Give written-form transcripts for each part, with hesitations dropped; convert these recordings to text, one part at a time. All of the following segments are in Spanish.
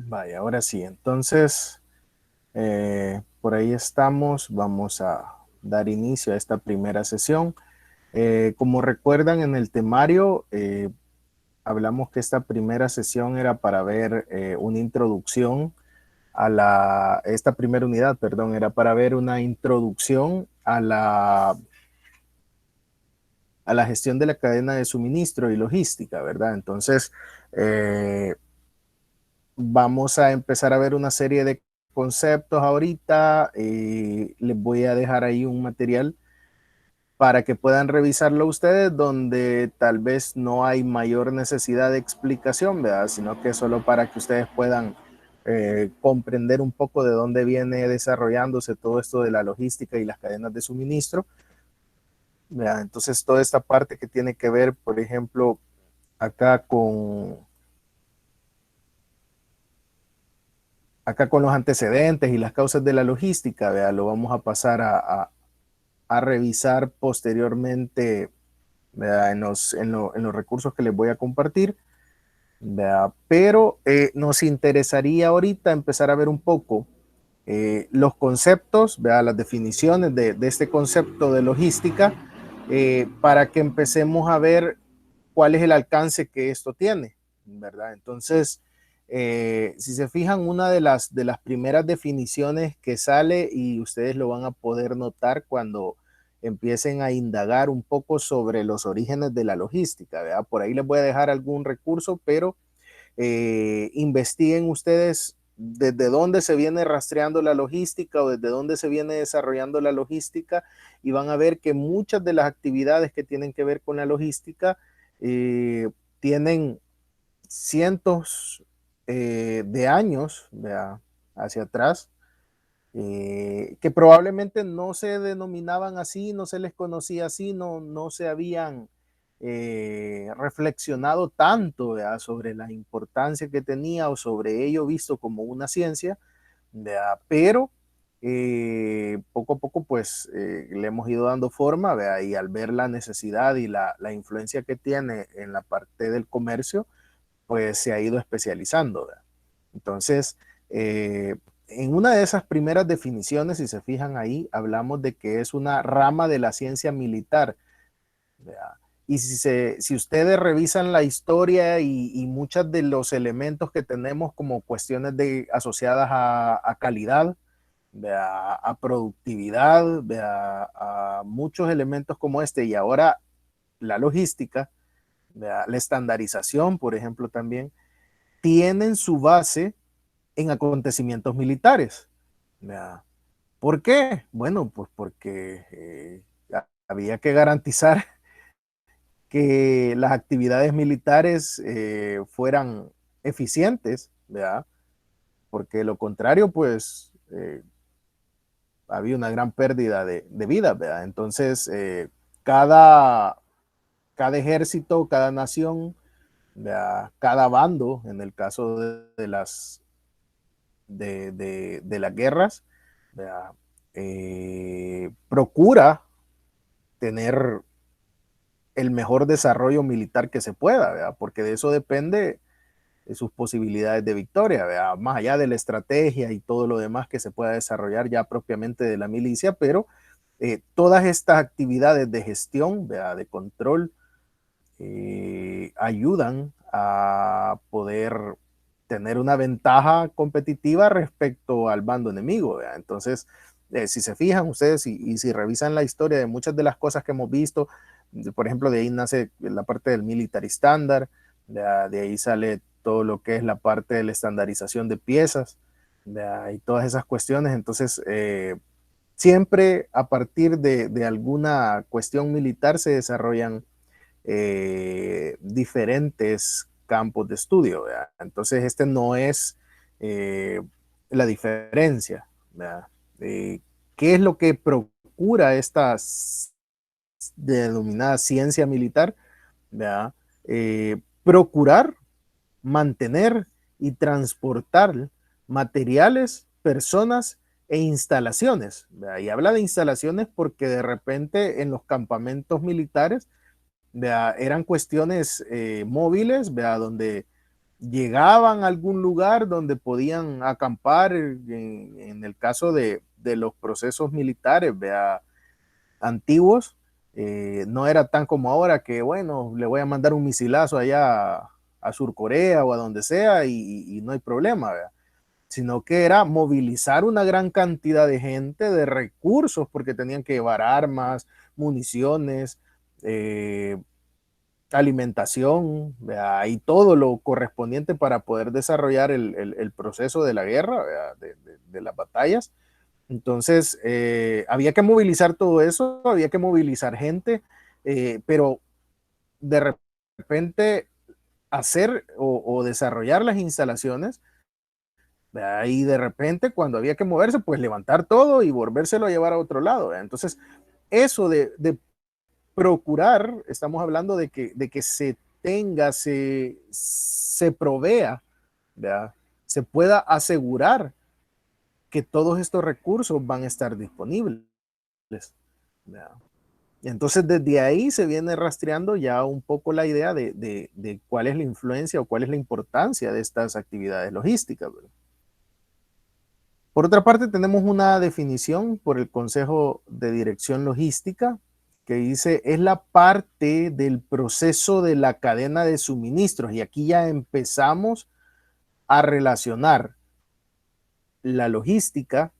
Vaya, ahora sí. Entonces, por ahí estamos. Vamos a dar inicio a esta primera sesión. Como recuerdan en el temario, hablamos que esta primera sesión era para ver una introducción esta primera unidad, perdón, era para ver una introducción a la gestión de la cadena de suministro y logística, ¿verdad? Entonces, eh, vamos a empezar a ver una serie de conceptos ahorita. Les voy a dejar ahí un material para que puedan revisarlo ustedes, donde tal vez no hay mayor necesidad de explicación, ¿verdad? Sino que solo para que ustedes puedan comprender un poco de dónde viene desarrollándose todo esto de la logística y las cadenas de suministro, ¿verdad? Entonces, toda esta parte que tiene que ver, por ejemplo, acá con los antecedentes y las causas de la logística, ¿vea? Lo vamos a pasar a revisar posteriormente, ¿vea? En los recursos que les voy a compartir, ¿vea? Pero nos interesaría ahorita empezar a ver un poco los conceptos, ¿vea? Las definiciones de este concepto de logística, para que empecemos a ver cuál es el alcance que esto tiene, ¿verdad? Entonces, si se fijan, una de las primeras definiciones que sale, y ustedes lo van a poder notar cuando empiecen a indagar un poco sobre los orígenes de la logística, ¿verdad? Por ahí les voy a dejar algún recurso, pero investiguen ustedes desde dónde se viene rastreando la logística o desde dónde se viene desarrollando la logística, y van a ver que muchas de las actividades que tienen que ver con la logística tienen cientos de años, ¿vea? Hacia atrás, que probablemente no se denominaban así, no se les conocía así, no se habían reflexionado tanto, ¿vea? Sobre la importancia que tenía o sobre ello visto como una ciencia, ¿vea? Pero poco a poco pues le hemos ido dando forma, ¿vea? Y al ver la necesidad y la influencia que tiene en la parte del comercio, pues se ha ido especializando, ¿verdad? Entonces, en una de esas primeras definiciones, si se fijan ahí, hablamos de que es una rama de la ciencia militar, ¿verdad? Y si ustedes revisan la historia y muchos de los elementos que tenemos como cuestiones asociadas a calidad, ¿verdad? A productividad, ¿verdad? A muchos elementos como este, y ahora la logística, ¿verdad? La estandarización, por ejemplo, también tienen su base en acontecimientos militares, ¿verdad? ¿Por qué? Bueno, pues porque había que garantizar que las actividades militares fueran eficientes, ¿verdad? Porque de lo contrario, pues había una gran pérdida de vidas, ¿verdad? Entonces, cada, cada ejército, cada nación, ¿verdad? Cada bando, en el caso de las guerras, procura tener el mejor desarrollo militar que se pueda, ¿verdad? Porque de eso depende de sus posibilidades de victoria, ¿verdad? Más allá de la estrategia y todo lo demás que se pueda desarrollar ya propiamente de la milicia, pero todas estas actividades de gestión, ¿verdad? De control, ayudan a poder tener una ventaja competitiva respecto al bando enemigo, ¿verdad? Entonces, si se fijan ustedes y si revisan la historia de muchas de las cosas que hemos visto, por ejemplo, de ahí nace la parte del military standard, de ahí sale todo lo que es la parte de la estandarización de piezas, y todas esas cuestiones. Entonces, siempre a partir de alguna cuestión militar se desarrollan diferentes campos de estudio, ¿verdad? Entonces, este no es eh, la diferencia, ¿verdad? ¿Qué es lo que procura esta denominada ciencia militar? ¿Verdad? Procurar mantener y transportar materiales, personas e instalaciones, ¿verdad? Y habla de instalaciones porque de repente en los campamentos militares, ¿verdad? Eran cuestiones móviles, ¿verdad? Donde llegaban a algún lugar donde podían acampar en el caso de los procesos militares, vea, antiguos. No era tan como ahora que, bueno, le voy a mandar un misilazo allá a Surcorea o a donde sea y no hay problema, ¿verdad? Sino que era movilizar una gran cantidad de gente, de recursos, porque tenían que llevar armas, municiones, alimentación, ¿verdad? Y todo lo correspondiente para poder desarrollar el proceso de la guerra, de las batallas. Entonces, había que movilizar todo eso, había que movilizar gente, pero de repente hacer o desarrollar las instalaciones, y de repente cuando había que moverse, pues levantar todo y volvérselo a llevar a otro lado. ¿Verdad? Entonces, eso de procurar, estamos hablando de que se tenga, se provea, ¿verdad? Se pueda asegurar que todos estos recursos van a estar disponibles. ¿Verdad? Y entonces desde ahí se viene rastreando ya un poco la idea de cuál es la influencia o cuál es la importancia de estas actividades logísticas. ¿Verdad? Por otra parte, tenemos una definición por el Consejo de Dirección Logística que dice es la parte del proceso de la cadena de suministros. Y aquí ya empezamos a relacionar la logística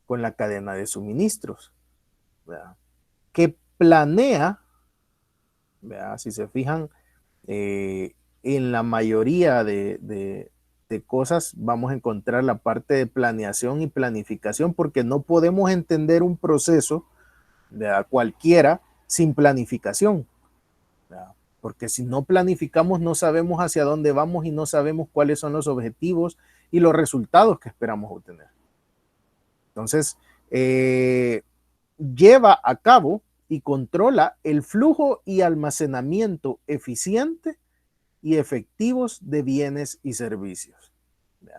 con la cadena de suministros, ¿verdad? Que planea, ¿verdad? Si se fijan, en la mayoría de cosas vamos a encontrar la parte de planeación y planificación, porque no podemos entender un proceso, ¿verdad? Cualquiera sin planificación, ¿verdad? Porque si no planificamos no sabemos hacia dónde vamos y no sabemos cuáles son los objetivos y los resultados que esperamos obtener. Entonces, lleva a cabo y controla el flujo y almacenamiento eficiente y efectivos de bienes y servicios.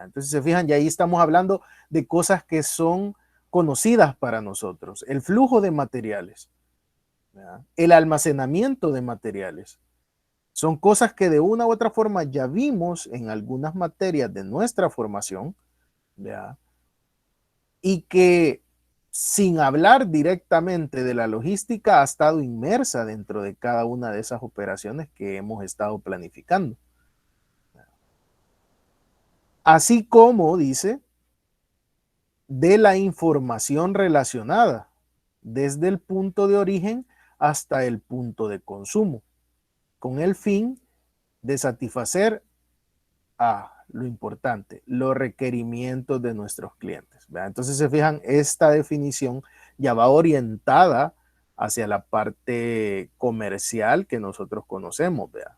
Entonces se fijan, y ahí estamos hablando de cosas que son conocidas para nosotros. El flujo de materiales, ¿verdad? El almacenamiento de materiales. Son cosas que de una u otra forma ya vimos en algunas materias de nuestra formación, ¿verdad? Y que sin hablar directamente de la logística ha estado inmersa dentro de cada una de esas operaciones que hemos estado planificando. Así como, dice, de la información relacionada, desde el punto de origen hasta el punto de consumo, con el fin de satisfacer lo importante, los requerimientos de nuestros clientes. ¿Verdad? Entonces se fijan, esta definición ya va orientada hacia la parte comercial que nosotros conocemos, ¿verdad?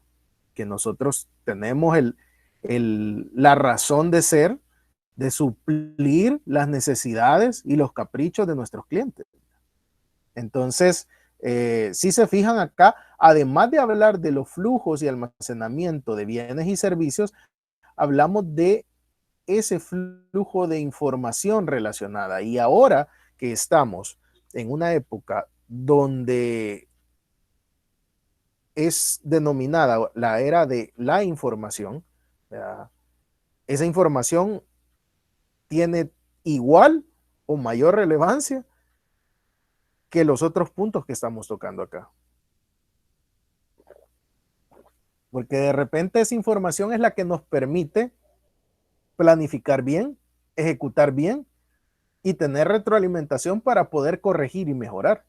Que nosotros tenemos la razón de ser, de suplir las necesidades y los caprichos de nuestros clientes. Entonces, si se fijan acá, además de hablar de los flujos y almacenamiento de bienes y servicios, hablamos de ese flujo de información relacionada. Y ahora que estamos en una época donde es denominada la era de la información, ¿verdad? Esa información tiene igual o mayor relevancia que los otros puntos que estamos tocando acá. Porque de repente esa información es la que nos permite planificar bien, ejecutar bien y tener retroalimentación para poder corregir y mejorar.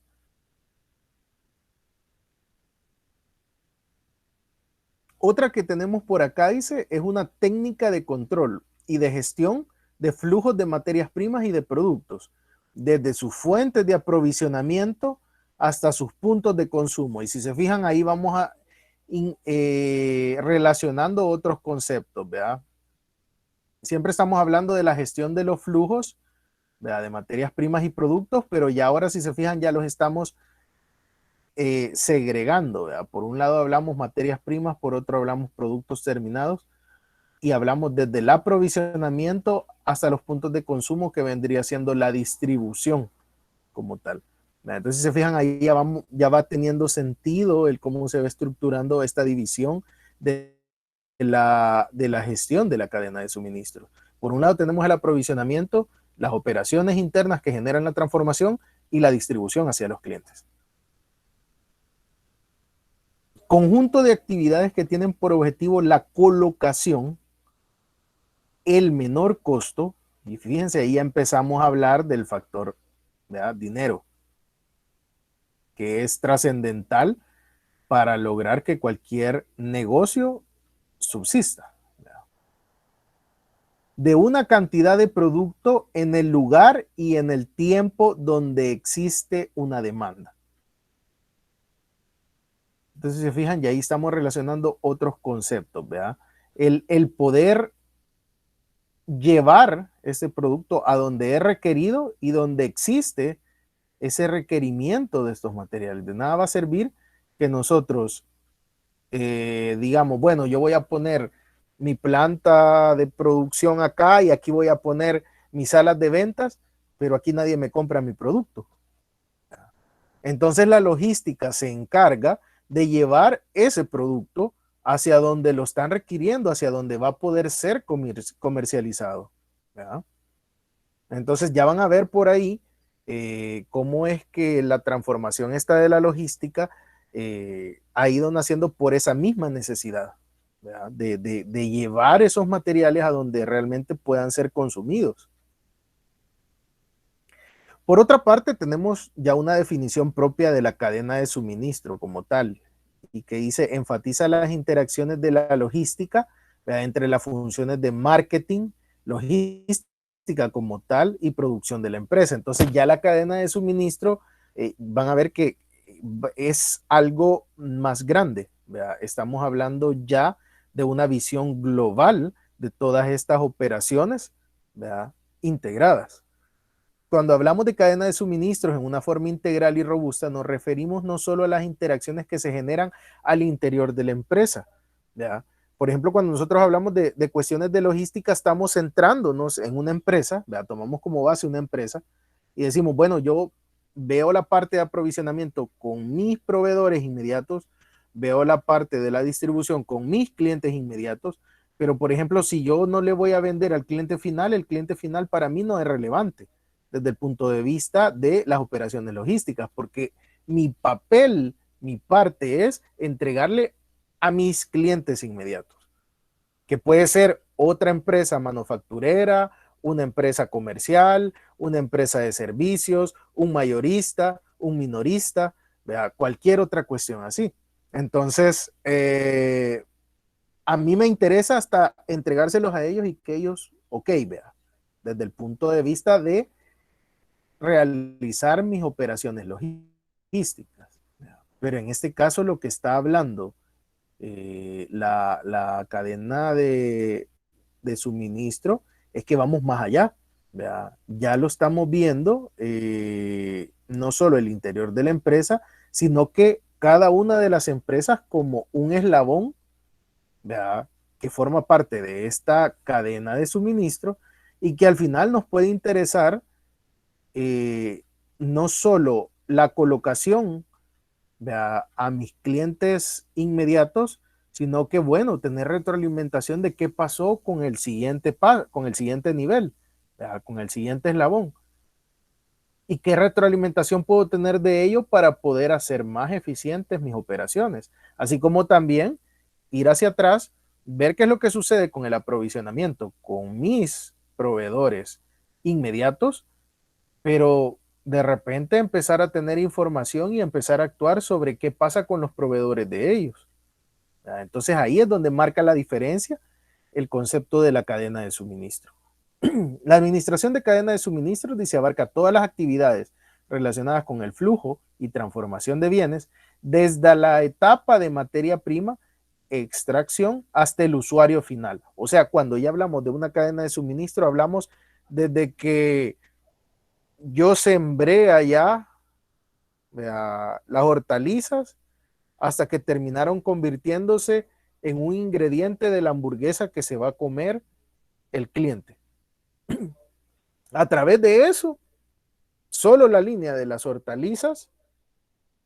Otra que tenemos por acá, dice, es una técnica de control y de gestión de flujos de materias primas y de productos, desde sus fuentes de aprovisionamiento hasta sus puntos de consumo. Y si se fijan, ahí vamos a relacionando otros conceptos, ¿verdad? Siempre estamos hablando de la gestión de los flujos, ¿verdad? De materias primas y productos, pero ya ahora si se fijan ya los estamos segregando, ¿verdad? Por un lado hablamos materias primas, por otro hablamos productos terminados y hablamos desde el aprovisionamiento hasta los puntos de consumo que vendría siendo la distribución como tal. Entonces si se fijan ahí ya va teniendo sentido el cómo se va estructurando esta división de de la gestión de la cadena de suministro. Por un lado tenemos el aprovisionamiento, las operaciones internas que generan la transformación y la distribución hacia los clientes. Conjunto de actividades que tienen por objetivo la colocación, el menor costo, y fíjense, ahí ya empezamos a hablar del factor, ¿verdad?, dinero, que es trascendental para lograr que cualquier negocio subsista, ¿verdad?, de una cantidad de producto en el lugar y en el tiempo donde existe una demanda. Entonces, si se fijan, ya ahí estamos relacionando otros conceptos, ¿verdad? El poder llevar ese producto a donde es requerido y donde existe ese requerimiento de estos materiales. De nada va a servir que nosotros digamos, bueno, yo voy a poner mi planta de producción acá y aquí voy a poner mis salas de ventas, pero aquí nadie me compra mi producto. Entonces la logística se encarga de llevar ese producto hacia donde lo están requiriendo, hacia donde va a poder ser comercializado, ¿verdad? Entonces ya van a ver por ahí cómo es que la transformación esta de la logística ha ido naciendo por esa misma necesidad, ¿verdad?, de llevar esos materiales a donde realmente puedan ser consumidos. Por otra parte, tenemos ya una definición propia de la cadena de suministro como tal, y que dice, enfatiza las interacciones de la logística, ¿verdad?, entre las funciones de marketing, logística como tal y producción de la empresa. Entonces ya la cadena de suministro van a ver que es algo más grande, ¿verdad? Estamos hablando ya de una visión global de todas estas operaciones, ¿verdad?, integradas. Cuando hablamos de cadena de suministros en una forma integral y robusta, nos referimos no solo a las interacciones que se generan al interior de la empresa, ¿ya? Por ejemplo, cuando nosotros hablamos de cuestiones de logística, estamos centrándonos en una empresa, ¿ya?, tomamos como base una empresa y decimos, bueno, yo veo la parte de aprovisionamiento con mis proveedores inmediatos, veo la parte de la distribución con mis clientes inmediatos, pero por ejemplo, si yo no le voy a vender al cliente final, el cliente final para mí no es relevante desde el punto de vista de las operaciones logísticas, porque mi papel, mi parte es entregarle a mis clientes inmediatos, que puede ser otra empresa manufacturera, una empresa comercial, una empresa de servicios, un mayorista, un minorista, ¿verdad?, cualquier otra cuestión así. Entonces, a mí me interesa hasta entregárselos a ellos y que ellos, ok, vea, desde el punto de vista de realizar mis operaciones logísticas. Pero en este caso lo que está hablando la cadena de suministro es que vamos más allá. ¿Verdad? Ya lo estamos viendo, no solo el interior de la empresa, sino que cada una de las empresas como un eslabón, ¿verdad?, que forma parte de esta cadena de suministro y que al final nos puede interesar no solo la colocación a mis clientes inmediatos, sino que, bueno, tener retroalimentación de qué pasó con el siguiente, con el siguiente nivel, con el siguiente eslabón. Y qué retroalimentación puedo tener de ello para poder hacer más eficientes mis operaciones. Así como también ir hacia atrás, ver qué es lo que sucede con el aprovisionamiento con mis proveedores inmediatos, pero de repente empezar a tener información y empezar a actuar sobre qué pasa con los proveedores de ellos. Entonces ahí es donde marca la diferencia el concepto de la cadena de suministro. La administración de cadena de suministro dice abarca todas las actividades relacionadas con el flujo y transformación de bienes desde la etapa de materia prima, extracción, hasta el usuario final. O sea, cuando ya hablamos de una cadena de suministro, hablamos desde que yo sembré allá las hortalizas hasta que terminaron convirtiéndose en un ingrediente de la hamburguesa que se va a comer el cliente. A través de eso, solo la línea de las hortalizas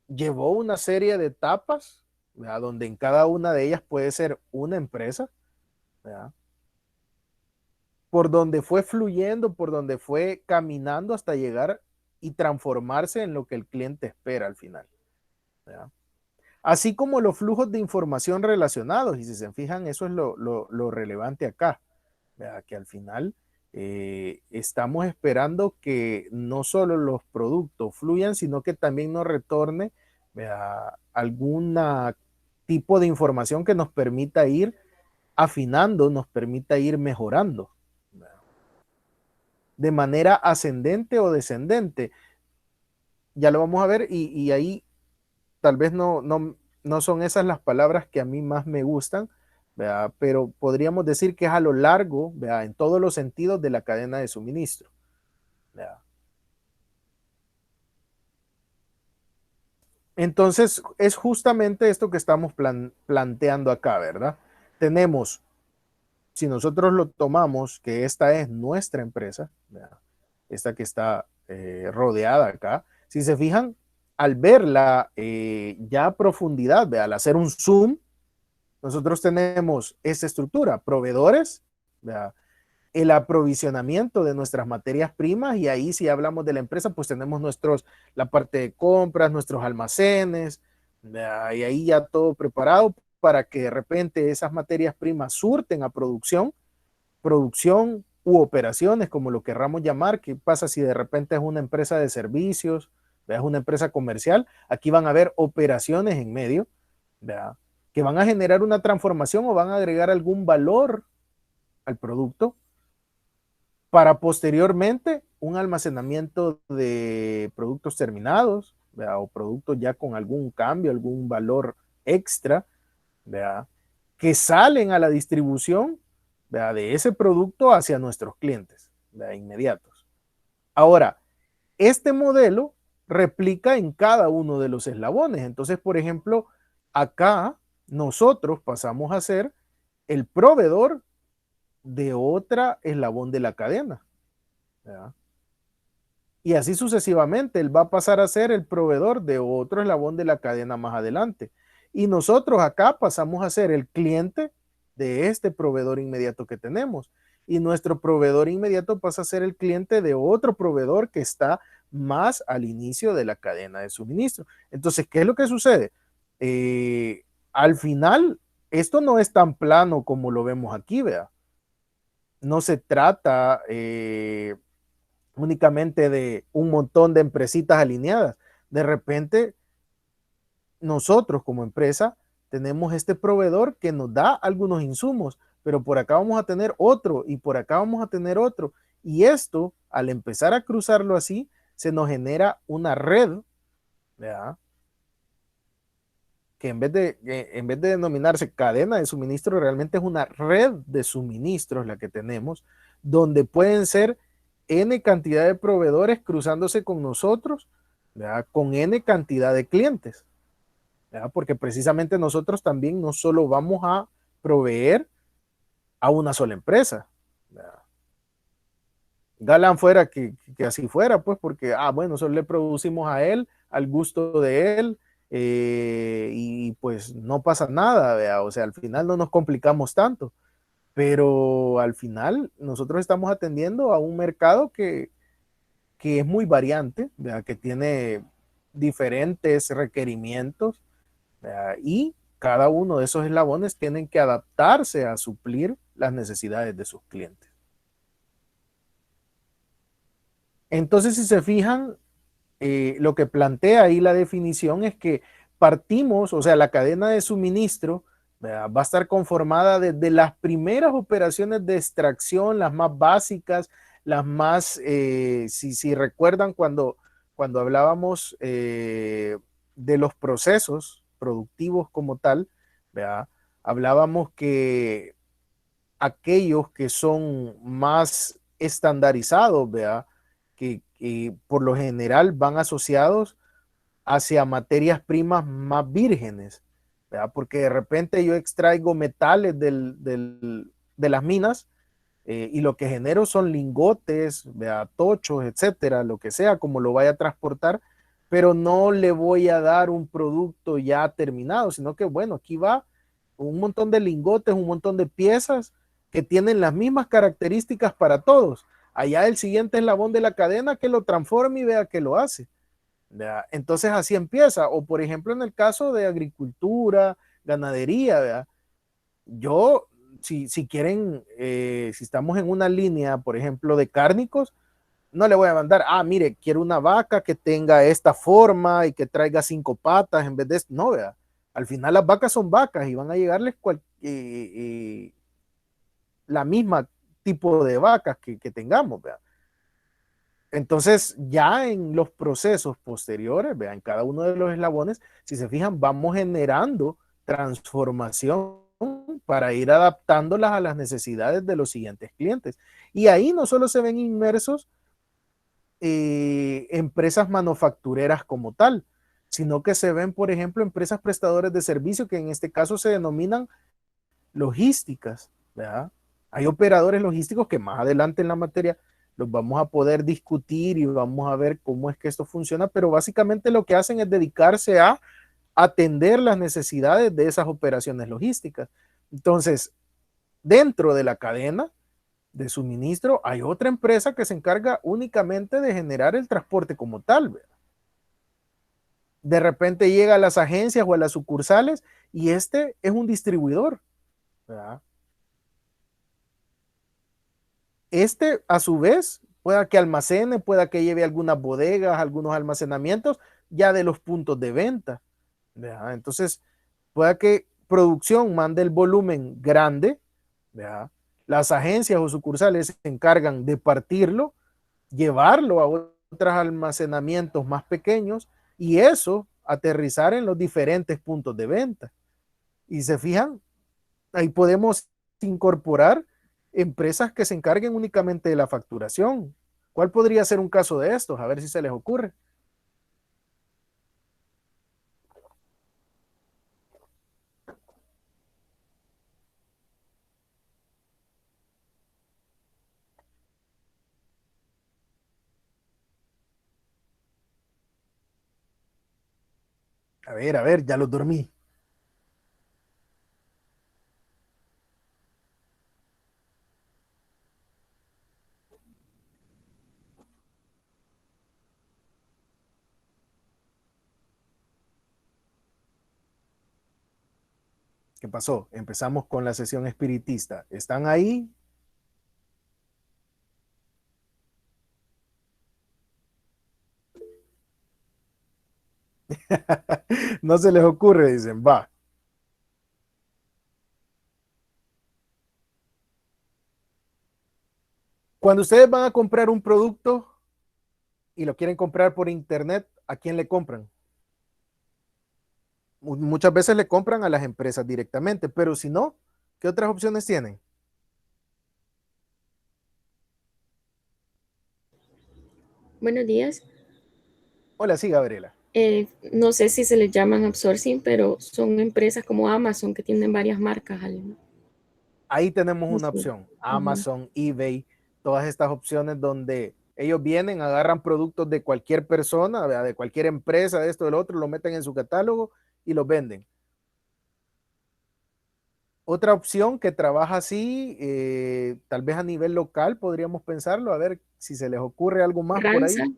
llevó una serie de etapas, ¿verdad?, donde en cada una de ellas puede ser una empresa, ¿verdad? Por donde fue fluyendo, por donde fue caminando hasta llegar y transformarse en lo que el cliente espera al final, ¿verdad? Así como los flujos de información relacionados, y si se fijan, eso es lo relevante acá, ¿verdad? Que al final estamos esperando que no solo los productos fluyan, sino que también nos retorne, ¿verdad?, algún tipo de información que nos permita ir afinando, nos permita ir mejorando, ¿verdad?, de manera ascendente o descendente. Ya lo vamos a ver y ahí tal vez no son esas las palabras que a mí más me gustan, ¿verdad? Pero podríamos decir que es a lo largo, ¿verdad?, en todos los sentidos de la cadena de suministro, ¿verdad? Entonces, es justamente esto que estamos planteando acá, ¿verdad? Tenemos, si nosotros lo tomamos, que esta es nuestra empresa, ¿verdad?, esta que está rodeada acá, si se fijan, al verla ya a profundidad, ¿verdad?, al hacer un zoom, nosotros tenemos esta estructura, proveedores, ¿verdad?, el aprovisionamiento de nuestras materias primas, y ahí si hablamos de la empresa, pues tenemos la parte de compras, nuestros almacenes, ¿verdad?, y ahí ya todo preparado para que de repente esas materias primas surten a producción u operaciones, como lo querramos llamar. ¿Qué pasa si de repente es una empresa de servicios, ¿verdad?, es una empresa comercial? Aquí van a haber operaciones en medio, ¿verdad?, que van a generar una transformación o van a agregar algún valor al producto para posteriormente un almacenamiento de productos terminados, ¿verdad?, o productos ya con algún cambio, algún valor extra, ¿verdad?, que salen a la distribución, ¿verdad?, de ese producto hacia nuestros clientes, ¿verdad?, inmediatos. Ahora, este modelo replica en cada uno de los eslabones. Entonces, por ejemplo, acá nosotros pasamos a ser el proveedor de otra eslabón de la cadena, ¿verdad? Y así sucesivamente, él va a pasar a ser el proveedor de otro eslabón de la cadena más adelante. Y nosotros acá pasamos a ser el cliente de este proveedor inmediato que tenemos. Y nuestro proveedor inmediato pasa a ser el cliente de otro proveedor que está más al inicio de la cadena de suministro. Entonces, ¿qué es lo que sucede? Al final, esto no es tan plano como lo vemos aquí, ¿vea? No se trata únicamente de un montón de empresitas alineadas. De repente, nosotros como empresa tenemos este proveedor que nos da algunos insumos, pero por acá vamos a tener otro y por acá vamos a tener otro. Y esto, al empezar a cruzarlo así, se nos genera una red, ¿verdad?, que en vez de denominarse cadena de suministro, realmente es una red de suministros la que tenemos, donde pueden ser N cantidad de proveedores cruzándose con nosotros, ¿verdad?, con N cantidad de clientes, ¿verdad?, porque precisamente nosotros también no solo vamos a proveer a una sola empresa, ¿verdad? Galán fuera que así fuera, pues, porque, bueno, solo le producimos a él, al gusto de él, y pues no pasa nada, ¿verdad? O sea, al final no nos complicamos tanto, pero al final nosotros estamos atendiendo a un mercado que es muy variante, ¿verdad?, que tiene diferentes requerimientos, ¿verdad?, y cada uno de esos eslabones tienen que adaptarse a suplir las necesidades de sus clientes. Entonces, si se fijan, lo que plantea ahí la definición es que partimos, o sea, la cadena de suministro, ¿verdad?, va a estar conformada desde las primeras operaciones de extracción, las más básicas, las más, si recuerdan cuando hablábamos de los procesos productivos como tal, ¿verdad?, hablábamos que aquellos que son más estandarizados, ¿verdad?, que por lo general van asociados hacia materias primas más vírgenes, ¿verdad?, porque de repente yo extraigo metales de las minas, y lo que genero son lingotes, ¿verdad?, tochos, etcétera, lo que sea, como lo vaya a transportar, pero no le voy a dar un producto ya terminado, sino que, bueno, aquí va un montón de lingotes, un montón de piezas, que tienen las mismas características para todos. Allá el siguiente eslabón de la cadena que lo transforme y vea que lo hace. ¿Verdad? Entonces así empieza. O por ejemplo en el caso de agricultura, ganadería, ¿verdad? Yo, si quieren, si estamos en una línea, por ejemplo, de cárnicos, no le voy a mandar, mire, quiero una vaca que tenga esta forma y que traiga 5 patas en vez de esto. No, vea. Al final las vacas son vacas y van a llegarles la misma tipo de vacas que tengamos, vea. Entonces, ya en los procesos posteriores, vean, cada uno de los eslabones, si se fijan, vamos generando transformación para ir adaptándolas a las necesidades de los siguientes clientes. Y ahí no solo se ven inmersos empresas manufactureras como tal, sino que se ven, por ejemplo, empresas prestadores de servicio que en este caso se denominan logísticas, ¿verdad? Hay operadores logísticos que más adelante en la materia los vamos a poder discutir y vamos a ver cómo es que esto funciona, pero básicamente lo que hacen es dedicarse a atender las necesidades de esas operaciones logísticas. Entonces, dentro de la cadena de suministro hay otra empresa que se encarga únicamente de generar el transporte como tal, ¿verdad? De repente llega a las agencias o a las sucursales y este es un distribuidor, ¿verdad? Este, a su vez, pueda que almacene, pueda que lleve algunas bodegas, algunos almacenamientos ya de los puntos de venta, ¿verdad? Entonces, pueda que producción mande el volumen grande, ¿verdad? Las agencias o sucursales se encargan de partirlo, llevarlo a otros almacenamientos más pequeños y eso aterrizar en los diferentes puntos de venta. Y se fijan, ahí podemos incorporar empresas que se encarguen únicamente de la facturación. ¿Cuál podría ser un caso de estos? A ver si se les ocurre. A ver, ya los dormí. ¿Qué pasó? Empezamos con la sesión espiritista. ¿Están ahí? No se les ocurre, dicen, va. Cuando ustedes van a comprar un producto y lo quieren comprar por internet, ¿a quién le compran? Muchas veces le compran a las empresas directamente, pero si no, ¿qué otras opciones tienen? Buenos días. Hola, sí, Gabriela. No sé si se les llaman outsourcing, pero son empresas como Amazon que tienen varias marcas. Ahí tenemos una Ujú. opción. Amazon, eBay, todas estas opciones donde ellos vienen, agarran productos de cualquier persona, de cualquier empresa, de esto, del otro, lo meten en su catálogo y los venden. Otra opción que trabaja así, tal vez a nivel local, podríamos pensarlo, a ver si se les ocurre algo más por Ranza, ahí.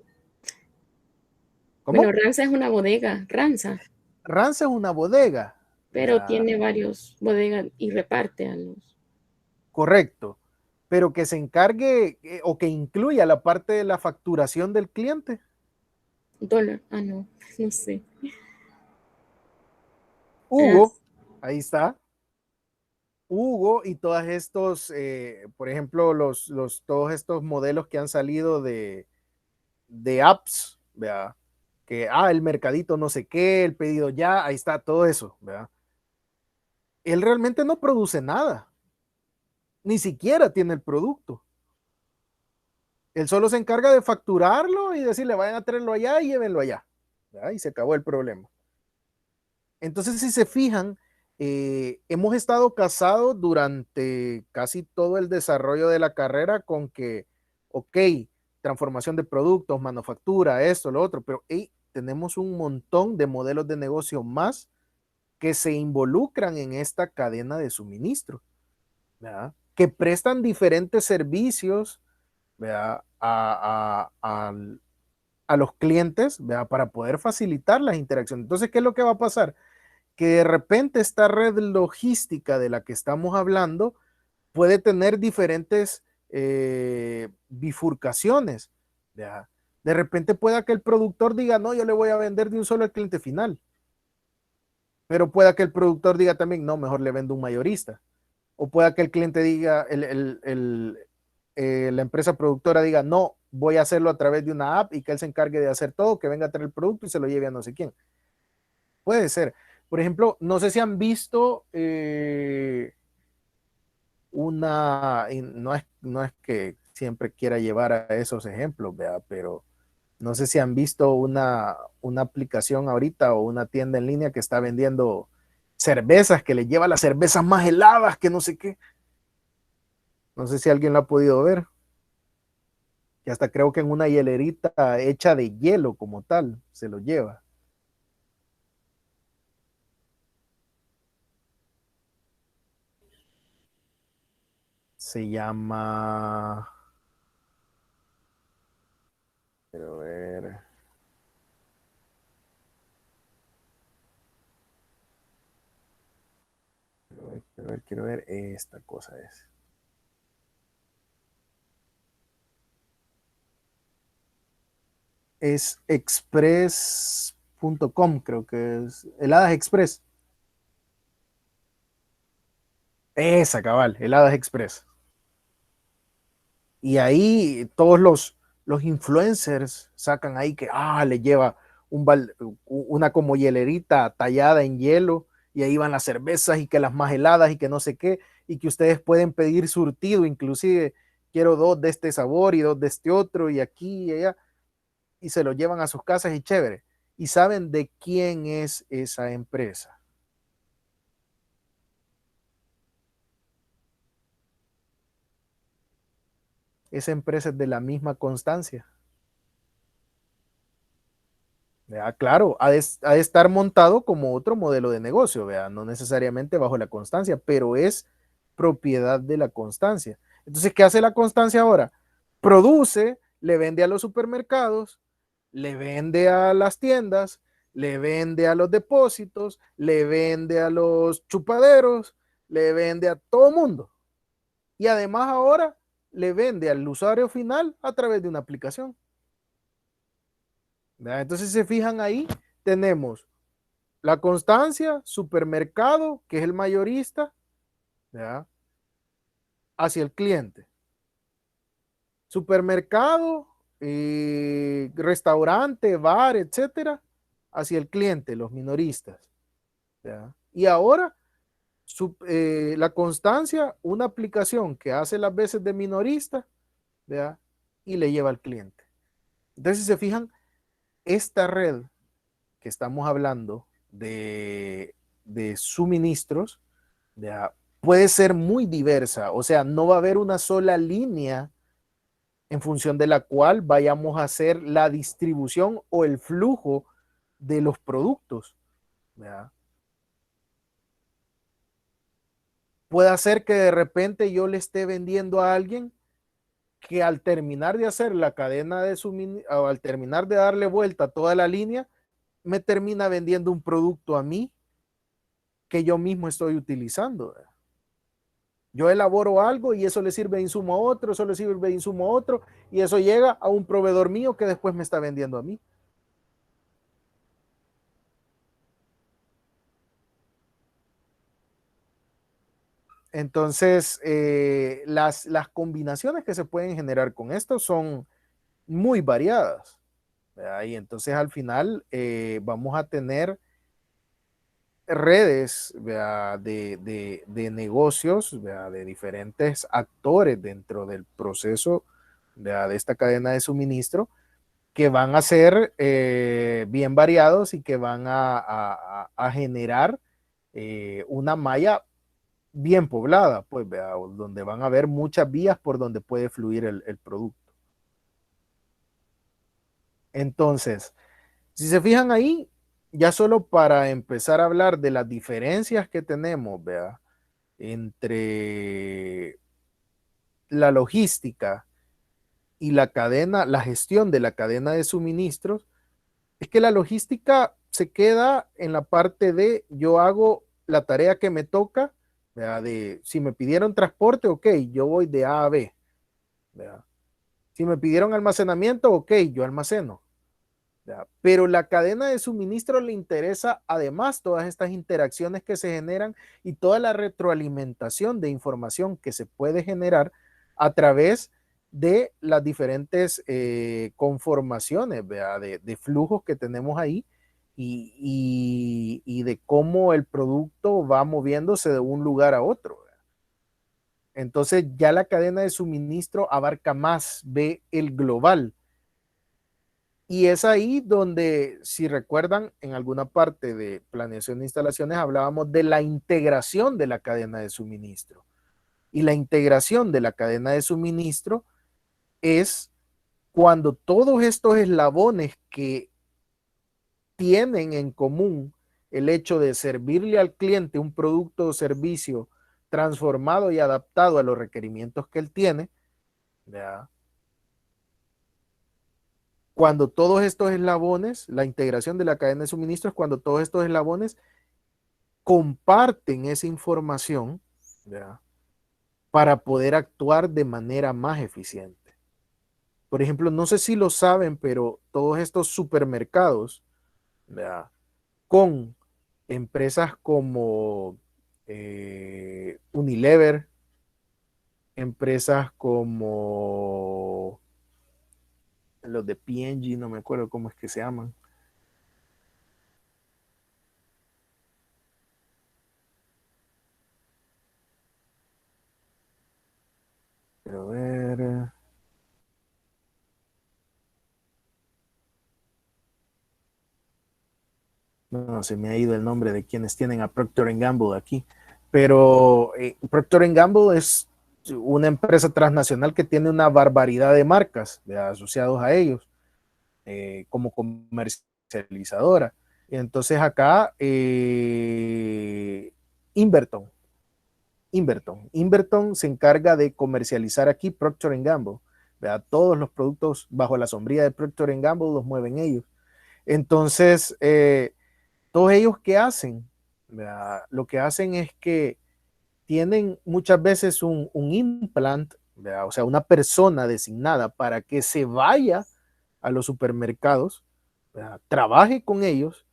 bueno, ¿Cómo? Ranza es una bodega, Ranza, Rance es una bodega. pero Ya, tiene varios bodegas y reparte a los correcto. Pero que se encargue o que incluya la parte de la facturación del cliente. dólares. Ah, no, no sé. Ah, Hugo, ahí está. Hugo y todos estos, por ejemplo, todos estos modelos que han salido de apps, ¿verdad? Que, el mercadito no sé qué, el pedido ya, ahí está todo eso, ¿verdad? Él realmente no produce nada, ni siquiera tiene el producto. Él solo se encarga de facturarlo y decirle, vayan a traerlo allá y llévenlo allá, ¿verdad? Y se acabó el problema. Entonces, si se fijan, hemos estado casados durante casi todo el desarrollo de la carrera con que, ok, transformación de productos, manufactura, esto, lo otro, pero hey, tenemos un montón de modelos de negocio más que se involucran en esta cadena de suministro, ¿verdad? que prestan diferentes servicios, ¿verdad? A los clientes, ¿verdad? Para poder facilitar las interacciones. Entonces, ¿qué es lo que va a pasar? Que de repente esta red logística de la que estamos hablando puede tener diferentes bifurcaciones. ¿Ya? De repente pueda que el productor diga, no, yo le voy a vender de un solo al cliente final. Pero pueda que el productor diga también, no, mejor le vendo un mayorista. O pueda que el cliente diga, la empresa productora diga, no, voy a hacerlo a través de una app y que él se encargue de hacer todo, que venga a traer el producto y se lo lleve a no sé quién. Puede ser. Por ejemplo, no sé si han visto no es que siempre quiera llevar a esos ejemplos, ¿verdad? Pero no sé si han visto una aplicación ahorita o una tienda en línea que está vendiendo cervezas, que le lleva las cervezas más heladas, que no sé qué. No sé si alguien lo ha podido ver. Y hasta creo que en una hielerita hecha de hielo como tal, se lo lleva. Se llama... Quiero ver, quiero ver. Esta cosa es express.com, creo que es. Heladas Express. Esa, cabal, Heladas Express. Y ahí todos los influencers sacan ahí que le lleva una como hielerita tallada en hielo y ahí van las cervezas y que las más heladas y que no sé qué, y que ustedes pueden pedir surtido, inclusive quiero dos de este sabor y dos de este otro y aquí y allá, y se lo llevan a sus casas y chévere. Y saben de quién es esa empresa. Esa empresa es de la misma Constancia. ¿Vea? Claro, ha de estar montado como otro modelo de negocio, ¿vea? No necesariamente bajo la Constancia, pero es propiedad de la Constancia. Entonces, ¿qué hace la Constancia ahora? Produce, le vende a los supermercados, le vende a las tiendas, le vende a los depósitos, le vende a los chupaderos, le vende a todo mundo. Y además ahora le vende al usuario final a través de una aplicación. ¿Verdad? Entonces, si se fijan ahí, tenemos la Constancia, supermercado, que es el mayorista, ¿ya? Hacia el cliente. Supermercado, restaurante, bar, etcétera, hacia el cliente, los minoristas. ¿Ya? Y ahora, la Constancia, una aplicación que hace las veces de minorista, ¿ya? Y le lleva al cliente. Entonces, si se fijan, esta red que estamos hablando de suministros, ¿ya? Puede ser muy diversa, o sea, no va a haber una sola línea en función de la cual vayamos a hacer la distribución o el flujo de los productos. ¿Ya? Puede ser que de repente yo le esté vendiendo a alguien que al terminar de hacer la cadena de suministro, o al terminar de darle vuelta a toda la línea, me termina vendiendo un producto a mí que yo mismo estoy utilizando. ¿Verdad? Yo elaboro algo y eso le sirve de insumo a otro, eso le sirve de insumo a otro, y eso llega a un proveedor mío que después me está vendiendo a mí. Entonces, las combinaciones que se pueden generar con esto son muy variadas. ¿Verdad? Y entonces al final vamos a tener redes, ¿verdad? De negocios, ¿verdad? De diferentes actores dentro del proceso, ¿verdad? De esta cadena de suministro que van a ser bien variados y que van a generar una malla bien poblada, pues, ¿vea? Donde van a haber muchas vías por donde puede fluir el producto. Entonces, si se fijan ahí, ya solo para empezar a hablar de las diferencias que tenemos, ¿vea? Entre la logística y la gestión de la cadena de suministros, es que la logística se queda en la parte de yo hago la tarea que me toca, ¿verdad? De si me pidieron transporte, ok, yo voy de A a B, ¿verdad? Si me pidieron almacenamiento, ok, yo almaceno, ¿verdad? Pero la cadena de suministro le interesa además todas estas interacciones que se generan y toda la retroalimentación de información que se puede generar a través de las diferentes conformaciones, ¿verdad? De flujos que tenemos ahí y de cómo el producto va moviéndose de un lugar a otro. ¿Verdad? Entonces ya la cadena de suministro abarca más, ve el global. Y es ahí donde, si recuerdan, en alguna parte de planeación de instalaciones hablábamos de la integración de la cadena de suministro. Y la integración de la cadena de suministro es cuando todos estos eslabones que tienen en común el hecho de servirle al cliente un producto o servicio transformado y adaptado a los requerimientos que él tiene, ¿ya? Cuando todos estos eslabones, la integración de la cadena de suministros, cuando todos estos eslabones comparten esa información, ¿ya? Para poder actuar de manera más eficiente. Por ejemplo, no sé si lo saben, pero todos estos supermercados, ¿ya? Con empresas como Unilever, empresas como los de P&G, no me acuerdo cómo es que se llaman. Pero a ver. No, se me ha ido el nombre de quienes tienen a Procter Gamble aquí. Pero Procter Gamble es una empresa transnacional que tiene una barbaridad de marcas asociados a ellos como comercializadora. Y entonces acá Inverton se encarga de comercializar aquí Procter Gamble. ¿Verdad? Todos los productos bajo la sombría de Procter Gamble los mueven ellos. Entonces, todos ellos, ¿qué hacen? ¿Verdad? Lo que hacen es que tienen muchas veces un implant, ¿verdad? O sea, una persona designada para que se vaya a los supermercados, ¿verdad? Trabaje con ellos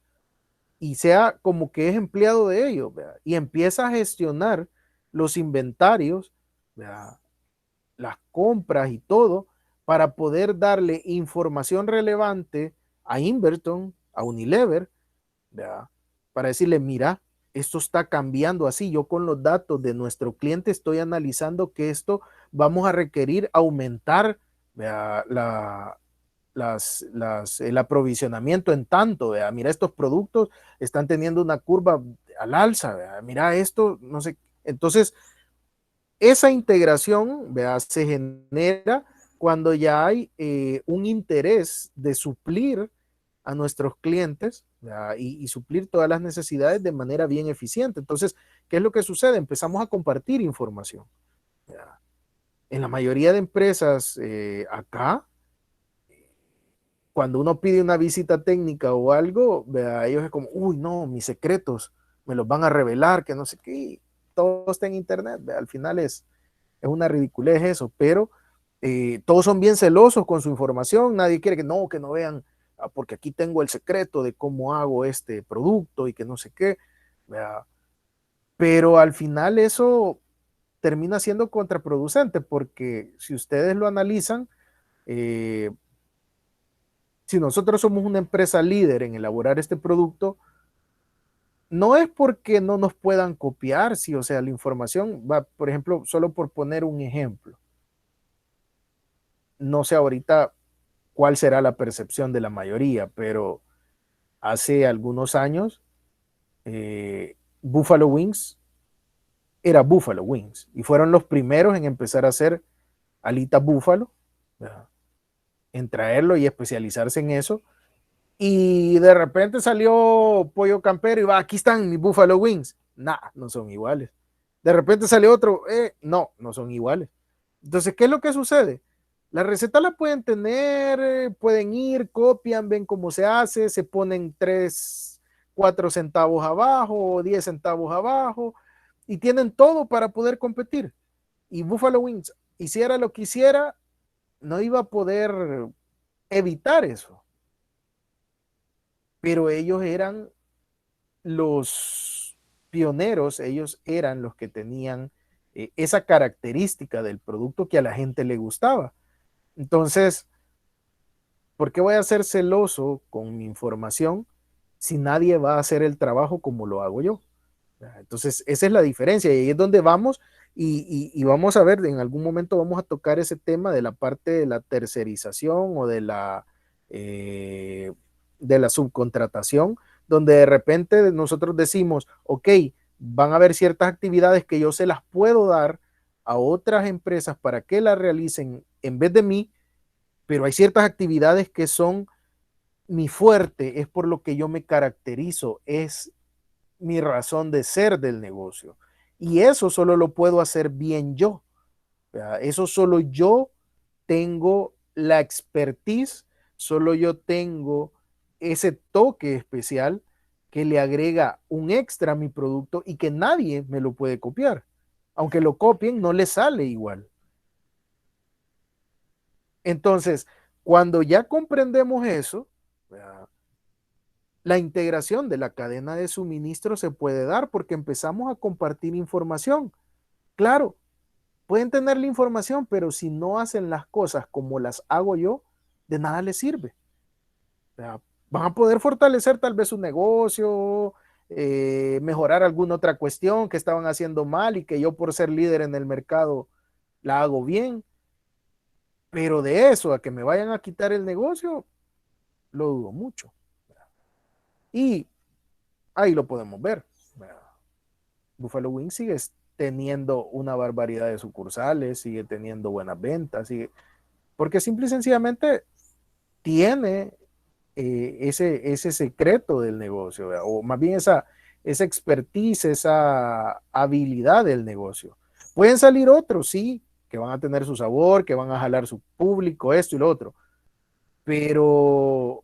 y sea como que es empleado de ellos, ¿verdad? Y empieza a gestionar los inventarios, ¿verdad? Las compras y todo para poder darle información relevante a Inverton, a Unilever, ¿verdad? Para decirle, mira, esto está cambiando así. Yo con los datos de nuestro cliente estoy analizando que esto vamos a requerir aumentar el aprovisionamiento en tanto. ¿Verdad? Mira, estos productos están teniendo una curva al alza. ¿Verdad? Mira esto, no sé. Entonces, esa integración, ¿verdad? Se genera cuando ya hay un interés de suplir a nuestros clientes y suplir todas las necesidades de manera bien eficiente. Entonces, ¿qué es lo que sucede? Empezamos a compartir información. ¿Verdad? En la mayoría de empresas acá, cuando uno pide una visita técnica o algo, ¿verdad? Ellos es como, uy, no, mis secretos me los van a revelar, que no sé qué, todo está en internet. ¿Verdad? Al final es una ridiculez eso, pero todos son bien celosos con su información, nadie quiere que no vean, porque aquí tengo el secreto de cómo hago este producto y que no sé qué, ¿verdad? Pero al final eso termina siendo contraproducente, porque si ustedes lo analizan, si nosotros somos una empresa líder en elaborar este producto, no es porque no nos puedan copiar, sí, o sea, la información va, por ejemplo, solo por poner un ejemplo, no sé ahorita cuál será la percepción de la mayoría, pero hace algunos años Buffalo Wings era Buffalo Wings y fueron los primeros en empezar a hacer alitas búfalo, ¿verdad? En traerlo y especializarse en eso. Y de repente salió Pollo Campero y va, aquí están mis Buffalo Wings. Nah, no son iguales. De repente salió otro, no son iguales. Entonces, ¿qué es lo que sucede? La receta la pueden tener, pueden ir, copian, ven cómo se hace, se ponen 3, 4 centavos abajo o 10 centavos abajo y tienen todo para poder competir. Y Buffalo Wings, hiciera lo que hiciera, no iba a poder evitar eso. Pero ellos eran los pioneros, ellos eran los que tenían esa característica del producto que a la gente le gustaba. Entonces, ¿por qué voy a ser celoso con mi información si nadie va a hacer el trabajo como lo hago yo? Entonces, esa es la diferencia y ahí es donde vamos y vamos a ver, en algún momento vamos a tocar ese tema de la parte de la tercerización o de la subcontratación, donde de repente nosotros decimos, ok, van a haber ciertas actividades que yo se las puedo dar a otras empresas para que las realicen en vez de mí, pero hay ciertas actividades que son mi fuerte, es por lo que yo me caracterizo, es mi razón de ser del negocio. Y eso solo lo puedo hacer bien yo. Eso solo yo tengo la expertise, solo yo tengo ese toque especial que le agrega un extra a mi producto y que nadie me lo puede copiar. Aunque lo copien, no le sale igual. Entonces, cuando ya comprendemos eso, la integración de la cadena de suministro se puede dar porque empezamos a compartir información. Claro, pueden tener la información, pero si no hacen las cosas como las hago yo, de nada les sirve. O sea, van a poder fortalecer tal vez su negocio, mejorar alguna otra cuestión que estaban haciendo mal y que yo por ser líder en el mercado la hago bien, pero de eso a que me vayan a quitar el negocio, lo dudo mucho. Y ahí lo podemos ver. Buffalo Wings sigue teniendo una barbaridad de sucursales, sigue teniendo buenas ventas, porque simple y sencillamente tiene ese secreto del negocio, ¿verdad? O más bien esa expertise, esa habilidad del negocio. Pueden salir otros, sí, que van a tener su sabor, que van a jalar su público, esto y lo otro, pero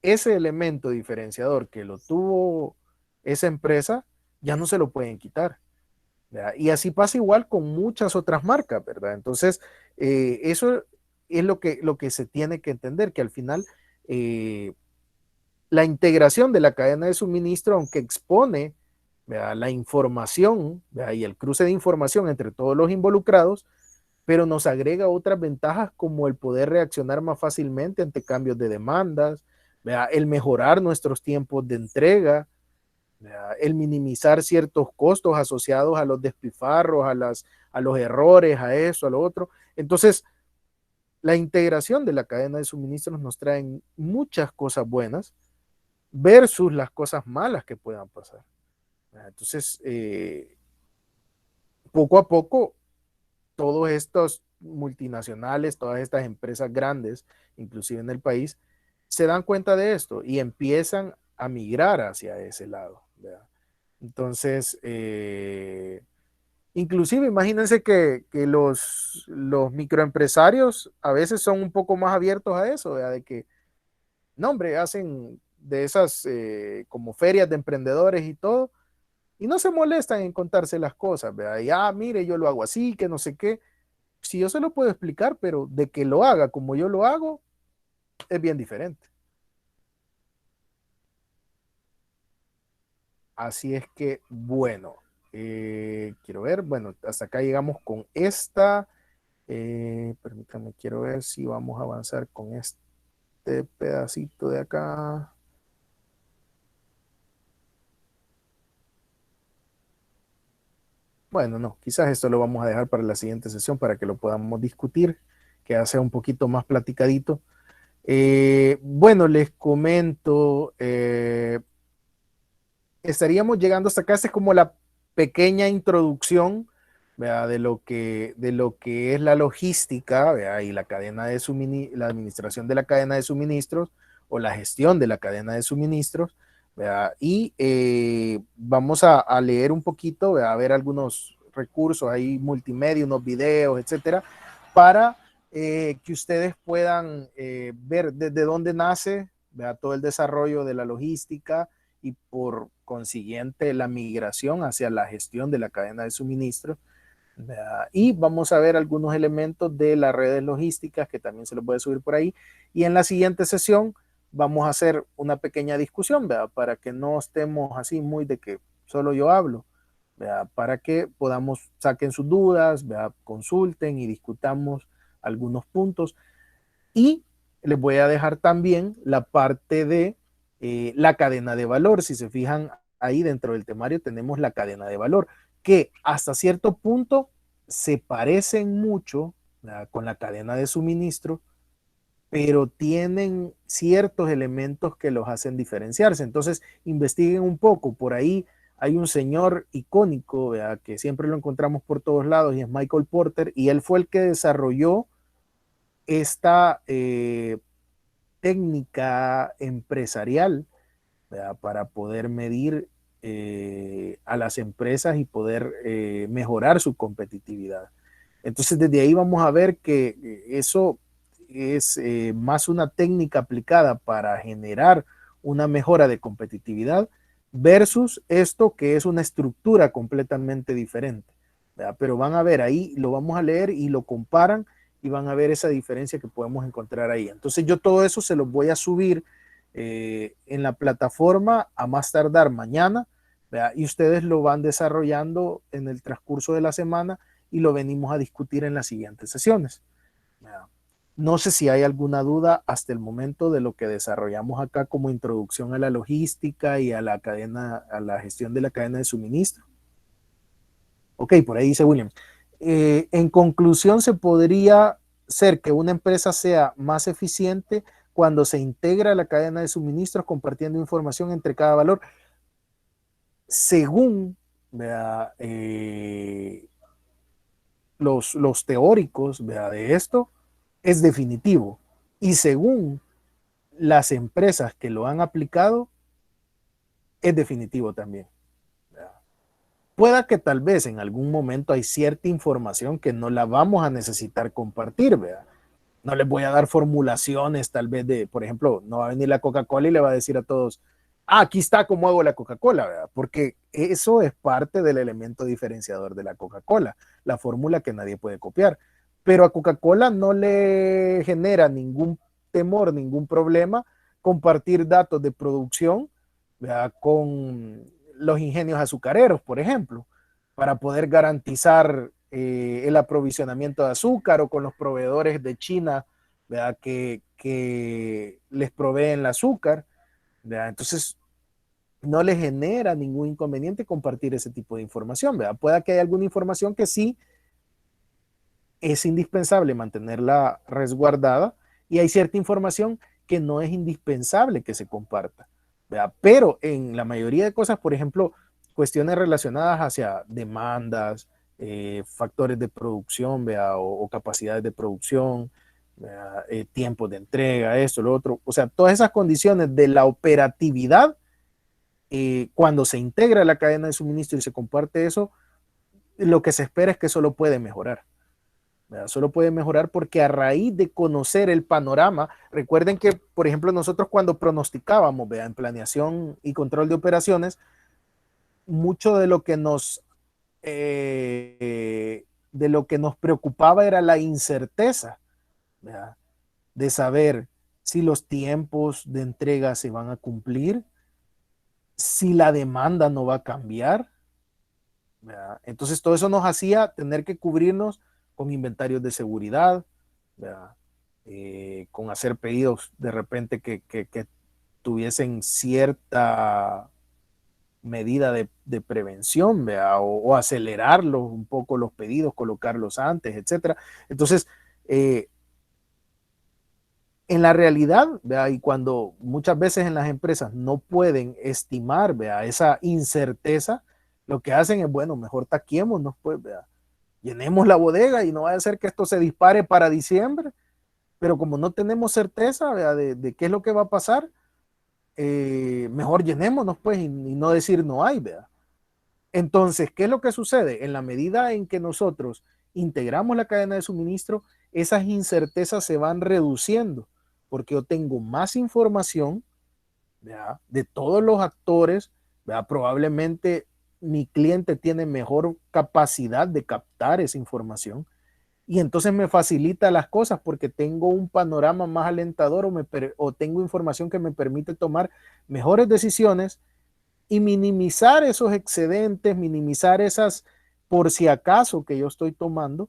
ese elemento diferenciador que lo tuvo esa empresa, ya no se lo pueden quitar. ¿Verdad? Y así pasa igual con muchas otras marcas, ¿verdad? Entonces, eso es lo que se tiene que entender, que al final la integración de la cadena de suministro, aunque expone, ¿verdad?, la información, ¿verdad?, y el cruce de información entre todos los involucrados, pero nos agrega otras ventajas como el poder reaccionar más fácilmente ante cambios de demandas, ¿verdad?, el mejorar nuestros tiempos de entrega, ¿verdad?, el minimizar ciertos costos asociados a los despilfarros, a los errores, a eso, a lo otro. Entonces, la integración de la cadena de suministros nos trae muchas cosas buenas versus las cosas malas que puedan pasar. Entonces, poco a poco, todos estos multinacionales, todas estas empresas grandes, inclusive en el país, se dan cuenta de esto y empiezan a migrar hacia ese lado, ¿verdad? Entonces, inclusive imagínense que los microempresarios a veces son un poco más abiertos a eso, ¿verdad? De que, no, hombre, hacen de esas como ferias de emprendedores y todo, y no se molestan en contarse las cosas, ¿verdad? Y, mire, yo lo hago así, que no sé qué. Si yo se lo puedo explicar, pero de que lo haga como yo lo hago, es bien diferente. Así es que, bueno, quiero ver, bueno, hasta acá llegamos con esta. Permítanme, quiero ver si vamos a avanzar con este pedacito de acá. Bueno, no, quizás esto lo vamos a dejar para la siguiente sesión para que lo podamos discutir, que sea un poquito más platicadito. Bueno, les comento, estaríamos llegando hasta acá. Esta es como la pequeña introducción, ¿verdad?, de lo que es la logística, ¿verdad?, y la cadena de la administración de la cadena de suministros o la gestión de la cadena de suministros, ¿verdad? Y vamos a leer un poquito, ¿verdad?, a ver algunos recursos ahí multimedia, unos videos, etcétera, para que ustedes puedan ver desde dónde nace, ¿verdad?, todo el desarrollo de la logística y por consiguiente la migración hacia la gestión de la cadena de suministro, ¿verdad? Y vamos a ver algunos elementos de las redes logísticas que también se los puede subir por ahí. Y en la siguiente sesión vamos a hacer una pequeña discusión, ¿verdad?, para que no estemos así muy de que solo yo hablo, ¿verdad?, para que podamos, saquen sus dudas, ¿verdad?, consulten y discutamos algunos puntos. Y les voy a dejar también la parte de la cadena de valor. Si se fijan ahí dentro del temario tenemos la cadena de valor, que hasta cierto punto se parecen mucho, ¿verdad?, con la cadena de suministro, pero tienen ciertos elementos que los hacen diferenciarse. Entonces, investiguen un poco. Por ahí hay un señor icónico, ¿verdad?, que siempre lo encontramos por todos lados, y es Michael Porter, y él fue el que desarrolló esta técnica empresarial, ¿verdad?, para poder medir a las empresas y poder mejorar su competitividad. Entonces, desde ahí vamos a ver que eso es más una técnica aplicada para generar una mejora de competitividad versus esto que es una estructura completamente diferente, ¿verdad? Pero van a ver ahí, lo vamos a leer y lo comparan y van a ver esa diferencia que podemos encontrar ahí. Entonces yo todo eso se los voy a subir en la plataforma a más tardar mañana, ¿verdad?, y ustedes lo van desarrollando en el transcurso de la semana y lo venimos a discutir en las siguientes sesiones, ¿verdad? No sé si hay alguna duda hasta el momento de lo que desarrollamos acá como introducción a la logística y a la cadena, a la gestión de la cadena de suministro. Ok, por ahí dice William. En conclusión, se podría ser que una empresa sea más eficiente cuando se integra a la cadena de suministros compartiendo información entre cada valor. Según los teóricos, ¿verdad?, de esto, es definitivo. Y según las empresas que lo han aplicado, es definitivo también. Pueda que tal vez en algún momento hay cierta información que no la vamos a necesitar compartir, ¿verdad? No les voy a dar formulaciones tal vez de, por ejemplo, no va a venir la Coca-Cola y le va a decir a todos, aquí está cómo hago la Coca-Cola, ¿verdad? Porque eso es parte del elemento diferenciador de la Coca-Cola, la fórmula que nadie puede copiar. Pero a Coca-Cola no le genera ningún temor, ningún problema compartir datos de producción, ¿verdad?, con los ingenios azucareros, por ejemplo, para poder garantizar el aprovisionamiento de azúcar, o con los proveedores de China, ¿verdad?, que les proveen el azúcar, ¿verdad? Entonces, no les genera ningún inconveniente compartir ese tipo de información, ¿verdad? Puede que haya alguna información que sí es indispensable mantenerla resguardada, y hay cierta información que no es indispensable que se comparta, ¿verdad? Pero en la mayoría de cosas, por ejemplo, cuestiones relacionadas hacia demandas, factores de producción, ¿verdad?, o capacidades de producción, tiempos de entrega, esto, lo otro, o sea, todas esas condiciones de la operatividad, cuando se integra la cadena de suministro y se comparte eso, lo que se espera es que solo puede mejorar. ¿Verdad? Solo puede mejorar porque a raíz de conocer el panorama, recuerden que, por ejemplo, nosotros cuando pronosticábamos, ¿verdad?, en planeación y control de operaciones, mucho de lo que nos preocupaba era la incerteza, ¿verdad?, de saber si los tiempos de entrega se van a cumplir, si la demanda no va a cambiar, ¿verdad? Entonces todo eso nos hacía tener que cubrirnos con inventarios de seguridad, con hacer pedidos de repente que tuviesen cierta medida de prevención, o acelerarlos un poco los pedidos, colocarlos antes, etcétera. Entonces, en la realidad, y cuando muchas veces en las empresas no pueden estimar, esa incerteza, lo que hacen es, bueno, mejor taquiémonos, pues, llenemos la bodega y no vaya a ser que esto se dispare para diciembre, pero como no tenemos certeza de qué es lo que va a pasar, mejor llenémonos, pues, y no decir no hay, ¿verdad? Entonces, ¿qué es lo que sucede? En la medida en que nosotros integramos la cadena de suministro, esas incertezas se van reduciendo porque yo tengo más información, ¿verdad?, de todos los actores, ¿verdad? Probablemente mi cliente tiene mejor capacidad de captar esa información y entonces me facilita las cosas porque tengo un panorama más alentador o tengo información que me permite tomar mejores decisiones y minimizar esos excedentes, minimizar esas por si acaso que yo estoy tomando,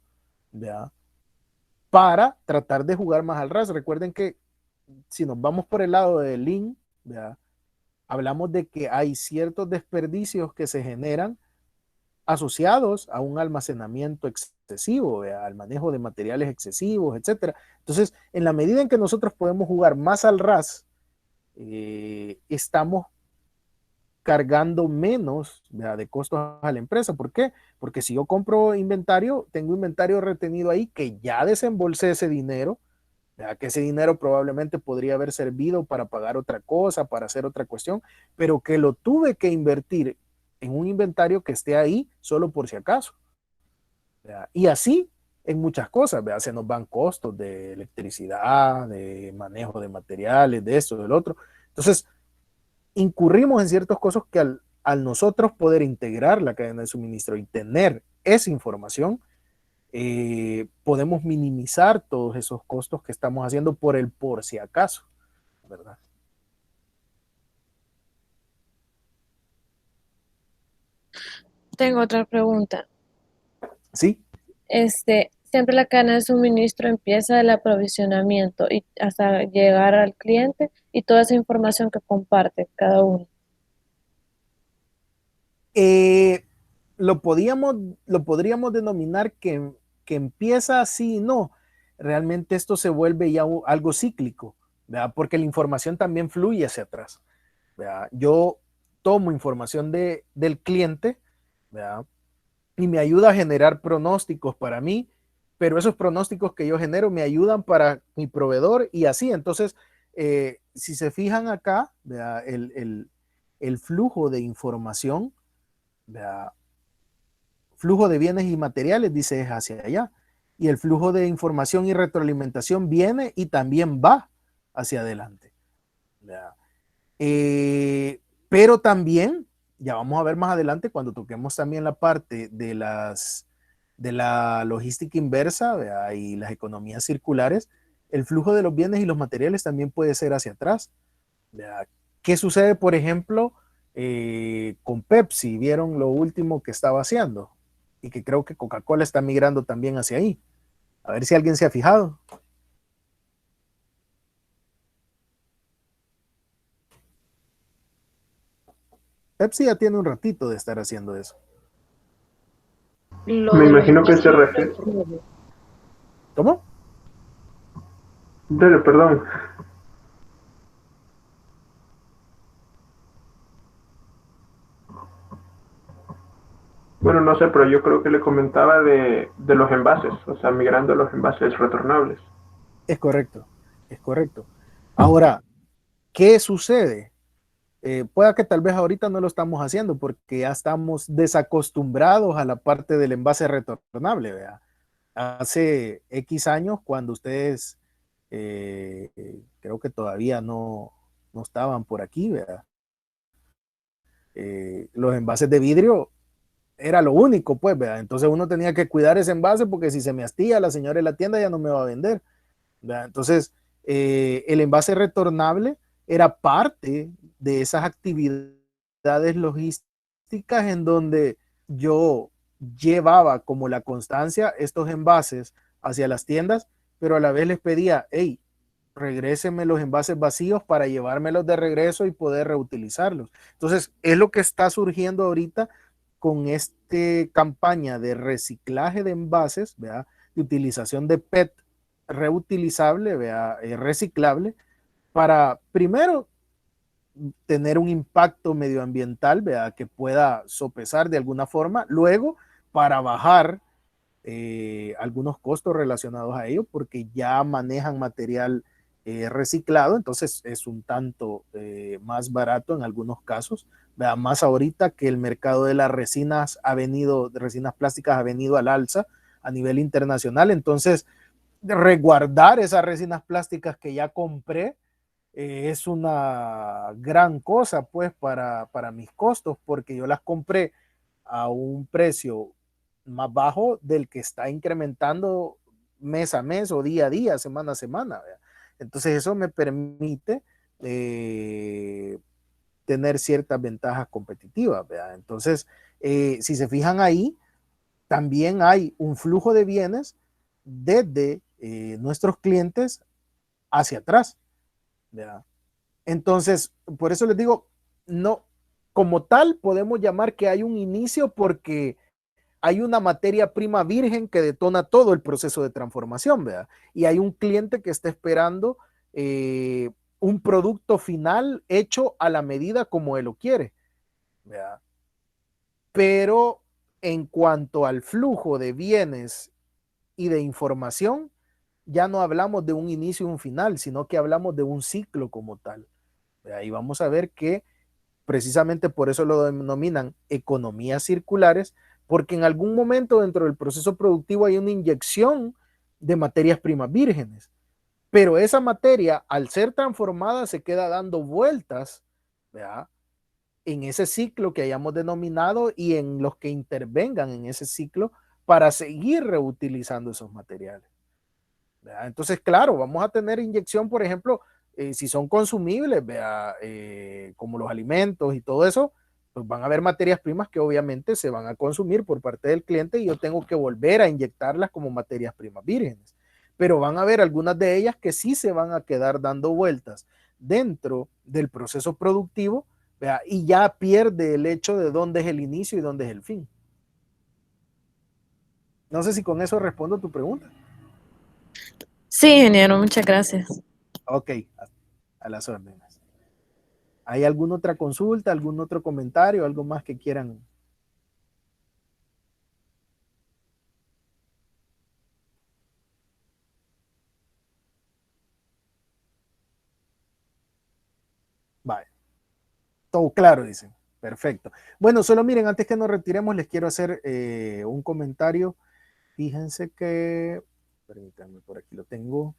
¿verdad?, para tratar de jugar más al ras. Recuerden que si nos vamos por el lado de Lean, ¿verdad?, hablamos de que hay ciertos desperdicios que se generan asociados a un almacenamiento excesivo, ¿verdad?, al manejo de materiales excesivos, etcétera. Entonces, en la medida en que nosotros podemos jugar más al ras, estamos cargando menos, ¿verdad?, de costos a la empresa. ¿Por qué? Porque si yo compro inventario, tengo inventario retenido ahí que ya desembolsé ese dinero, ¿verdad?, que ese dinero probablemente podría haber servido para pagar otra cosa, para hacer otra cuestión, pero que lo tuve que invertir en un inventario que esté ahí solo por si acaso, ¿verdad? Y así en muchas cosas, ¿verdad? Se nos van costos de electricidad, de manejo de materiales, de esto, del otro. Entonces, incurrimos en ciertos costos que al nosotros poder integrar la cadena de suministro y tener esa información, podemos minimizar todos esos costos que estamos haciendo por si acaso, ¿verdad? Tengo otra pregunta. Sí. Siempre la cadena de suministro empieza del aprovisionamiento y hasta llegar al cliente y toda esa información que comparte cada uno. Lo podríamos denominar que empieza así y no. Realmente esto se vuelve ya algo cíclico, ¿verdad? Porque la información también fluye hacia atrás, ¿verdad? Yo tomo información del cliente, ¿verdad?, y me ayuda a generar pronósticos para mí, pero esos pronósticos que yo genero me ayudan para mi proveedor y así. Entonces, si se fijan acá, ¿verdad?, el flujo de información, ¿verdad?, flujo de bienes y materiales, dice, es hacia allá. Y el flujo de información y retroalimentación viene y también va hacia adelante, ¿verdad? Pero también, ya vamos a ver más adelante cuando toquemos también la parte de la logística inversa, ¿verdad?, y las economías circulares, el flujo de los bienes y los materiales también puede ser hacia atrás, ¿verdad? ¿Qué sucede, por ejemplo, con Pepsi? ¿Vieron lo último que estaba haciendo? Y que creo que Coca-Cola está migrando también hacia ahí. A ver si alguien se ha fijado. Pepsi ya tiene un ratito de estar haciendo eso. Me imagino que se refiere. ¿Cómo? Dale, perdón. Bueno, no sé, pero yo creo que le comentaba de los envases, o sea, migrando a los envases retornables. Es correcto, es correcto. Ahora, ¿qué sucede? Pueda que tal vez ahorita no lo estamos haciendo porque ya estamos desacostumbrados a la parte del envase retornable, ¿verdad? Hace X años, cuando ustedes creo que todavía no estaban por aquí, ¿verdad? Los envases de vidrio era lo único, pues, ¿verdad? Entonces uno tenía que cuidar ese envase porque si se me hastía, la señora de la tienda ya no me va a vender, ¿verdad? Entonces, el envase retornable era parte de esas actividades logísticas en donde yo llevaba como la constancia estos envases hacia las tiendas, pero a la vez les pedía, hey, regrésenme los envases vacíos para llevármelos de regreso y poder reutilizarlos. Entonces, es lo que está surgiendo ahorita con esta campaña de reciclaje de envases, ¿verdad?, de utilización de PET reutilizable, ¿verdad?, reciclable, para primero tener un impacto medioambiental, ¿verdad?, que pueda sopesar de alguna forma, luego para bajar algunos costos relacionados a ello, porque ya manejan material reciclado, entonces es un tanto más barato en algunos casos, ¿verdad? Más ahorita que el mercado de las resinas plásticas ha venido al alza a nivel internacional, entonces resguardar esas resinas plásticas que ya compré es una gran cosa pues para mis costos, porque yo las compré a un precio más bajo del que está incrementando mes a mes o día a día, semana a semana. ¿Verdad? Entonces eso me permite tener ciertas ventajas competitivas. ¿Verdad? Entonces, si se fijan ahí, también hay un flujo de bienes desde nuestros clientes hacia atrás. ¿Verdad? Entonces, por eso les digo, no, como tal podemos llamar que hay un inicio porque hay una materia prima virgen que detona todo el proceso de transformación, ¿verdad? Y hay un cliente que está esperando un producto final hecho a la medida como él lo quiere, ¿verdad? Pero en cuanto al flujo de bienes y de información, ya no hablamos de un inicio y un final, sino que hablamos de un ciclo como tal. ¿Verdad? Y vamos a ver que precisamente por eso lo denominan economías circulares, porque en algún momento dentro del proceso productivo hay una inyección de materias primas vírgenes, pero esa materia al ser transformada se queda dando vueltas, ¿verdad? En ese ciclo que hayamos denominado y en los que intervengan en ese ciclo para seguir reutilizando esos materiales. ¿Verdad? Entonces, claro, vamos a tener inyección, por ejemplo, si son consumibles, ¿verdad? Como los alimentos y todo eso, pues van a haber materias primas que obviamente se van a consumir por parte del cliente y yo tengo que volver a inyectarlas como materias primas vírgenes. Pero van a haber algunas de ellas que sí se van a quedar dando vueltas dentro del proceso productivo, ¿verdad? Y ya pierde el hecho de dónde es el inicio y dónde es el fin. No sé si con eso respondo tu pregunta. Sí, ingeniero, muchas gracias. Ok, a las órdenes. ¿Hay alguna otra consulta, algún otro comentario, algo más que quieran? Vale. Todo claro, dicen. Perfecto. Bueno, solo miren, antes que nos retiremos, les quiero hacer un comentario. Fíjense que, permítanme, por aquí lo tengo.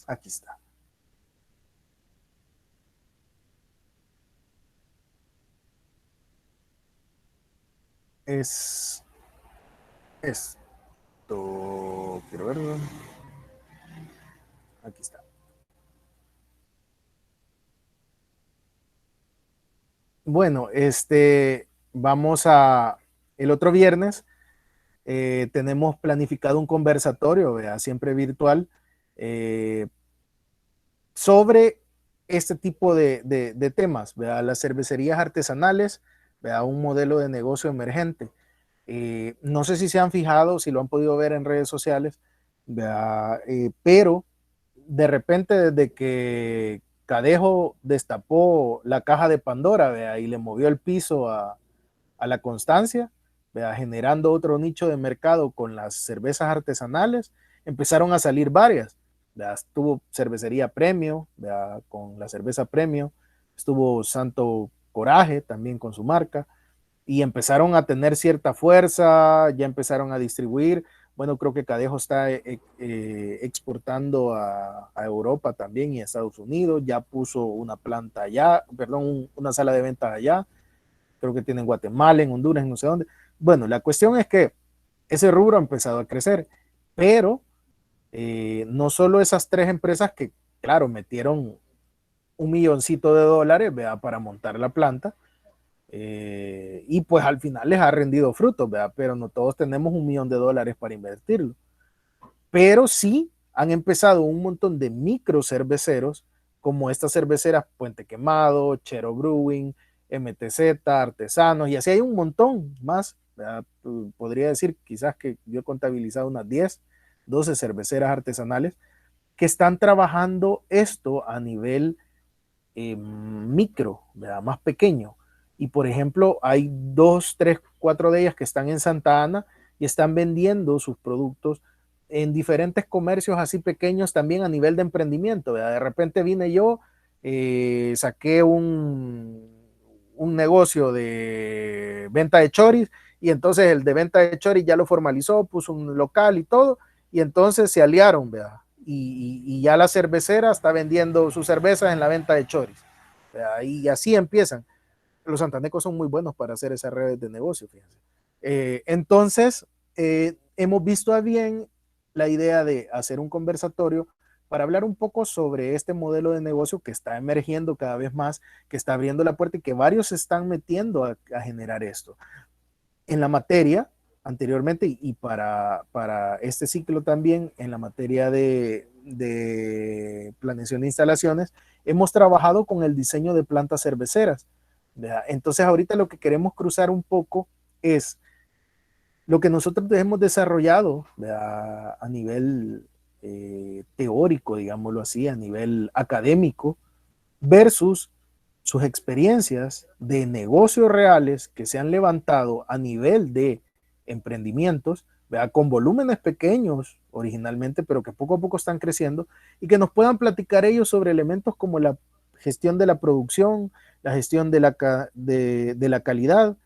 Aquí está. Es esto. Quiero verlo. Aquí está. Bueno, vamos a, el otro viernes tenemos planificado un conversatorio, ¿verdad? Siempre virtual, sobre este tipo de temas, ¿verdad? Las cervecerías artesanales, ¿verdad? Un modelo de negocio emergente. No sé si se han fijado, si lo han podido ver en redes sociales, ¿verdad? Pero de repente desde que Cadejo destapó la caja de Pandora, ¿verdad? Y le movió el piso a la Constancia, ¿verdad? Generando otro nicho de mercado con las cervezas artesanales, empezaron a salir varias. ¿Verdad? Estuvo Cervecería Premio, ¿verdad? Con la cerveza Premio, estuvo Santo Coraje también con su marca, y empezaron a tener cierta fuerza, ya empezaron a distribuir. Bueno, creo que Cadejo está exportando a Europa también y a Estados Unidos, ya puso una planta allá, perdón, una sala de ventas allá, creo que tiene en Guatemala, en Honduras, en no sé dónde. Bueno, la cuestión es que ese rubro ha empezado a crecer, pero no solo esas tres empresas que, claro, metieron $1 milloncito, ¿verdad? Para montar la planta, y pues al final les ha rendido frutos, ¿verdad? Pero no todos tenemos $1 millón para invertirlo. Pero sí han empezado un montón de micro cerveceros, como estas cerveceras Puente Quemado, Chero Brewing, MTZ, Artesanos, y así hay un montón más, ¿verdad? Podría decir quizás que yo he contabilizado unas 10, 12 cerveceras artesanales que están trabajando esto a nivel micro, ¿verdad? Más pequeño. Y por ejemplo, hay 2, 3, 4 de ellas que están en Santa Ana y están vendiendo sus productos en diferentes comercios así pequeños también a nivel de emprendimiento. ¿Verdad? De repente vine yo, saqué un negocio de venta de choris, y entonces el de venta de choris ya lo formalizó, puso un local y todo, y entonces se aliaron, ¿verdad? Y ya la cervecera está vendiendo sus cervezas en la venta de choris, ¿verdad? Y así empiezan. Los santanecos son muy buenos para hacer esas redes de negocio, fíjense. Entonces, hemos visto a bien la idea de hacer un conversatorio para hablar un poco sobre este modelo de negocio que está emergiendo cada vez más, que está abriendo la puerta y que varios se están metiendo a generar esto. En la materia, anteriormente, y para este ciclo también, en la materia de planeación de instalaciones, hemos trabajado con el diseño de plantas cerveceras. ¿Verdad? Entonces, ahorita lo que queremos cruzar un poco es lo que nosotros hemos desarrollado, ¿verdad? A nivel teórico, digámoslo así, a nivel académico, versus sus experiencias de negocios reales que se han levantado a nivel de emprendimientos, ¿verdad? Con volúmenes pequeños originalmente, pero que poco a poco están creciendo, y que nos puedan platicar ellos sobre elementos como la gestión de la producción, la gestión de la calidad,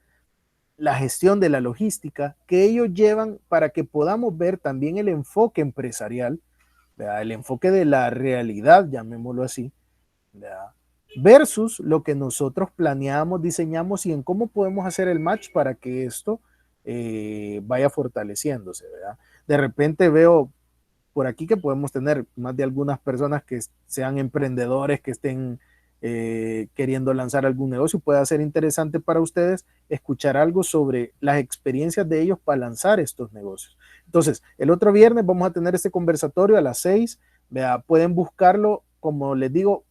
la gestión de la logística, que ellos llevan para que podamos ver también el enfoque empresarial, ¿verdad? El enfoque de la realidad, llamémoslo así, ¿verdad? Versus lo que nosotros planeamos, diseñamos y en cómo podemos hacer el match para que esto vaya fortaleciéndose, ¿verdad? De repente veo por aquí que podemos tener más de algunas personas que sean emprendedores, que estén queriendo lanzar algún negocio. Puede ser interesante para ustedes escuchar algo sobre las experiencias de ellos para lanzar estos negocios. Entonces, el otro viernes vamos a tener este conversatorio a las 6. Vea, pueden buscarlo, como les digo,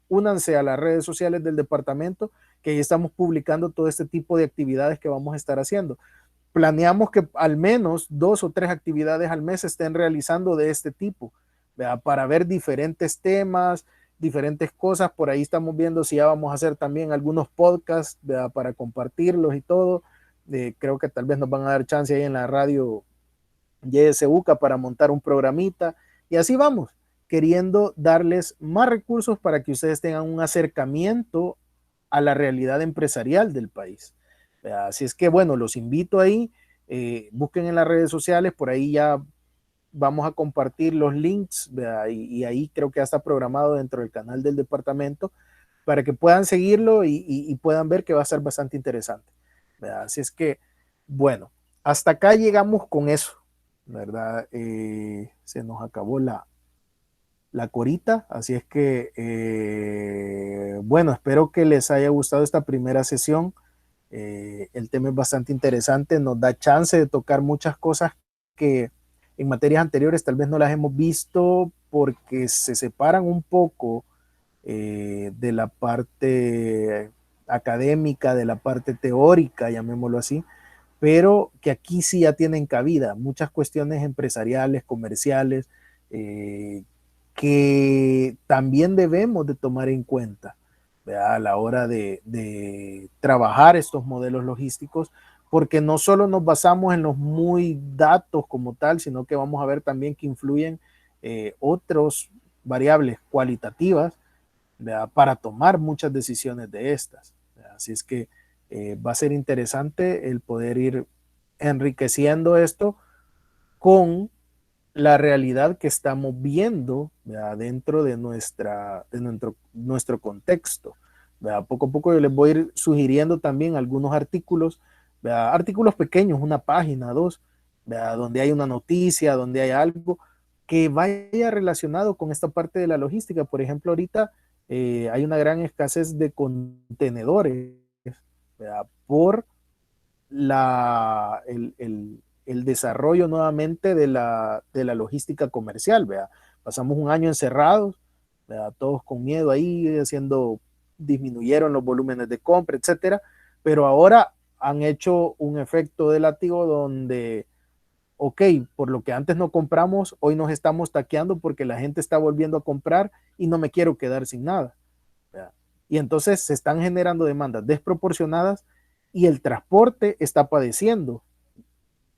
únanse a las redes sociales del departamento, que ahí estamos publicando todo este tipo de actividades que vamos a estar haciendo. Planeamos que al menos 2 o 3 actividades al mes estén realizando de este tipo, ¿verdad? Para ver diferentes temas, diferentes cosas. Por ahí estamos viendo si ya vamos a hacer también algunos podcasts, ¿verdad? Para compartirlos y todo. Creo que tal vez nos van a dar chance ahí en la radio YSUCA para montar un programita, y así vamos, queriendo darles más recursos para que ustedes tengan un acercamiento a la realidad empresarial del país. Así es que bueno, los invito ahí, busquen en las redes sociales, por ahí ya vamos a compartir los links, y ahí creo que ya está programado dentro del canal del departamento para que puedan seguirlo y puedan ver que va a ser bastante interesante, ¿verdad? Así es que bueno, hasta acá llegamos con eso, ¿verdad? Se nos acabó la corita, así es que bueno, espero que les haya gustado esta primera sesión. El tema es bastante interesante, nos da chance de tocar muchas cosas que en materias anteriores tal vez no las hemos visto porque se separan un poco de la parte académica, de la parte teórica, llamémoslo así, pero que aquí sí ya tienen cabida muchas cuestiones empresariales, comerciales, que también debemos de tomar en cuenta, ¿verdad? A la hora de trabajar estos modelos logísticos, porque no solo nos basamos en los muy datos como tal, sino que vamos a ver también que influyen otras variables cualitativas, ¿verdad? Para tomar muchas decisiones de estas, ¿verdad? Así es que va a ser interesante el poder ir enriqueciendo esto con la realidad que estamos viendo, ¿verdad? Dentro de nuestro contexto, ¿verdad? Poco a poco yo les voy a ir sugiriendo también algunos artículos, ¿verdad? Artículos pequeños, una página, dos, ¿verdad? Donde hay una noticia, donde hay algo que vaya relacionado con esta parte de la logística. Por ejemplo, ahorita hay una gran escasez de contenedores, ¿verdad? Por el desarrollo nuevamente de la logística comercial, ¿verdad? Pasamos un año encerrados, ¿verdad? Todos con miedo ahí, disminuyeron los volúmenes de compra, etcétera, pero ahora han hecho un efecto de látigo donde, ok, por lo que antes no compramos, hoy nos estamos taqueando porque la gente está volviendo a comprar y no me quiero quedar sin nada, ¿verdad? Y entonces se están generando demandas desproporcionadas y el transporte está padeciendo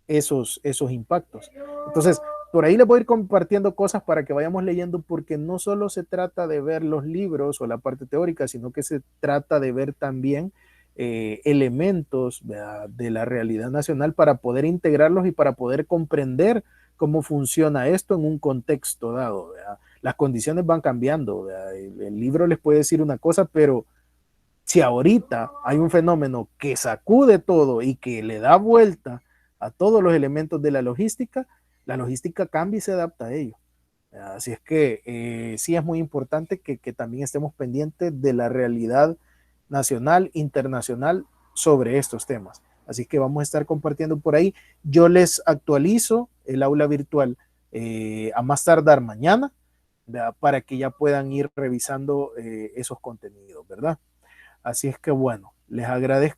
esos impactos. Entonces, por ahí les voy a ir compartiendo cosas para que vayamos leyendo, porque no solo se trata de ver los libros o la parte teórica, sino que se trata de ver también elementos, ¿verdad?, de la realidad nacional para poder integrarlos y para poder comprender cómo funciona esto en un contexto dado, ¿verdad? Las condiciones van cambiando, ¿verdad? El libro les puede decir una cosa, pero si ahorita hay un fenómeno que sacude todo y que le da vuelta a todos los elementos de la logística cambia y se adapta a ello. Así es que sí es muy importante que también estemos pendientes de la realidad nacional, internacional sobre estos temas. Así que vamos a estar compartiendo por ahí. Yo les actualizo el aula virtual a más tardar mañana, ¿verdad?, para que ya puedan ir revisando esos contenidos, ¿verdad? Así es que bueno, les agradezco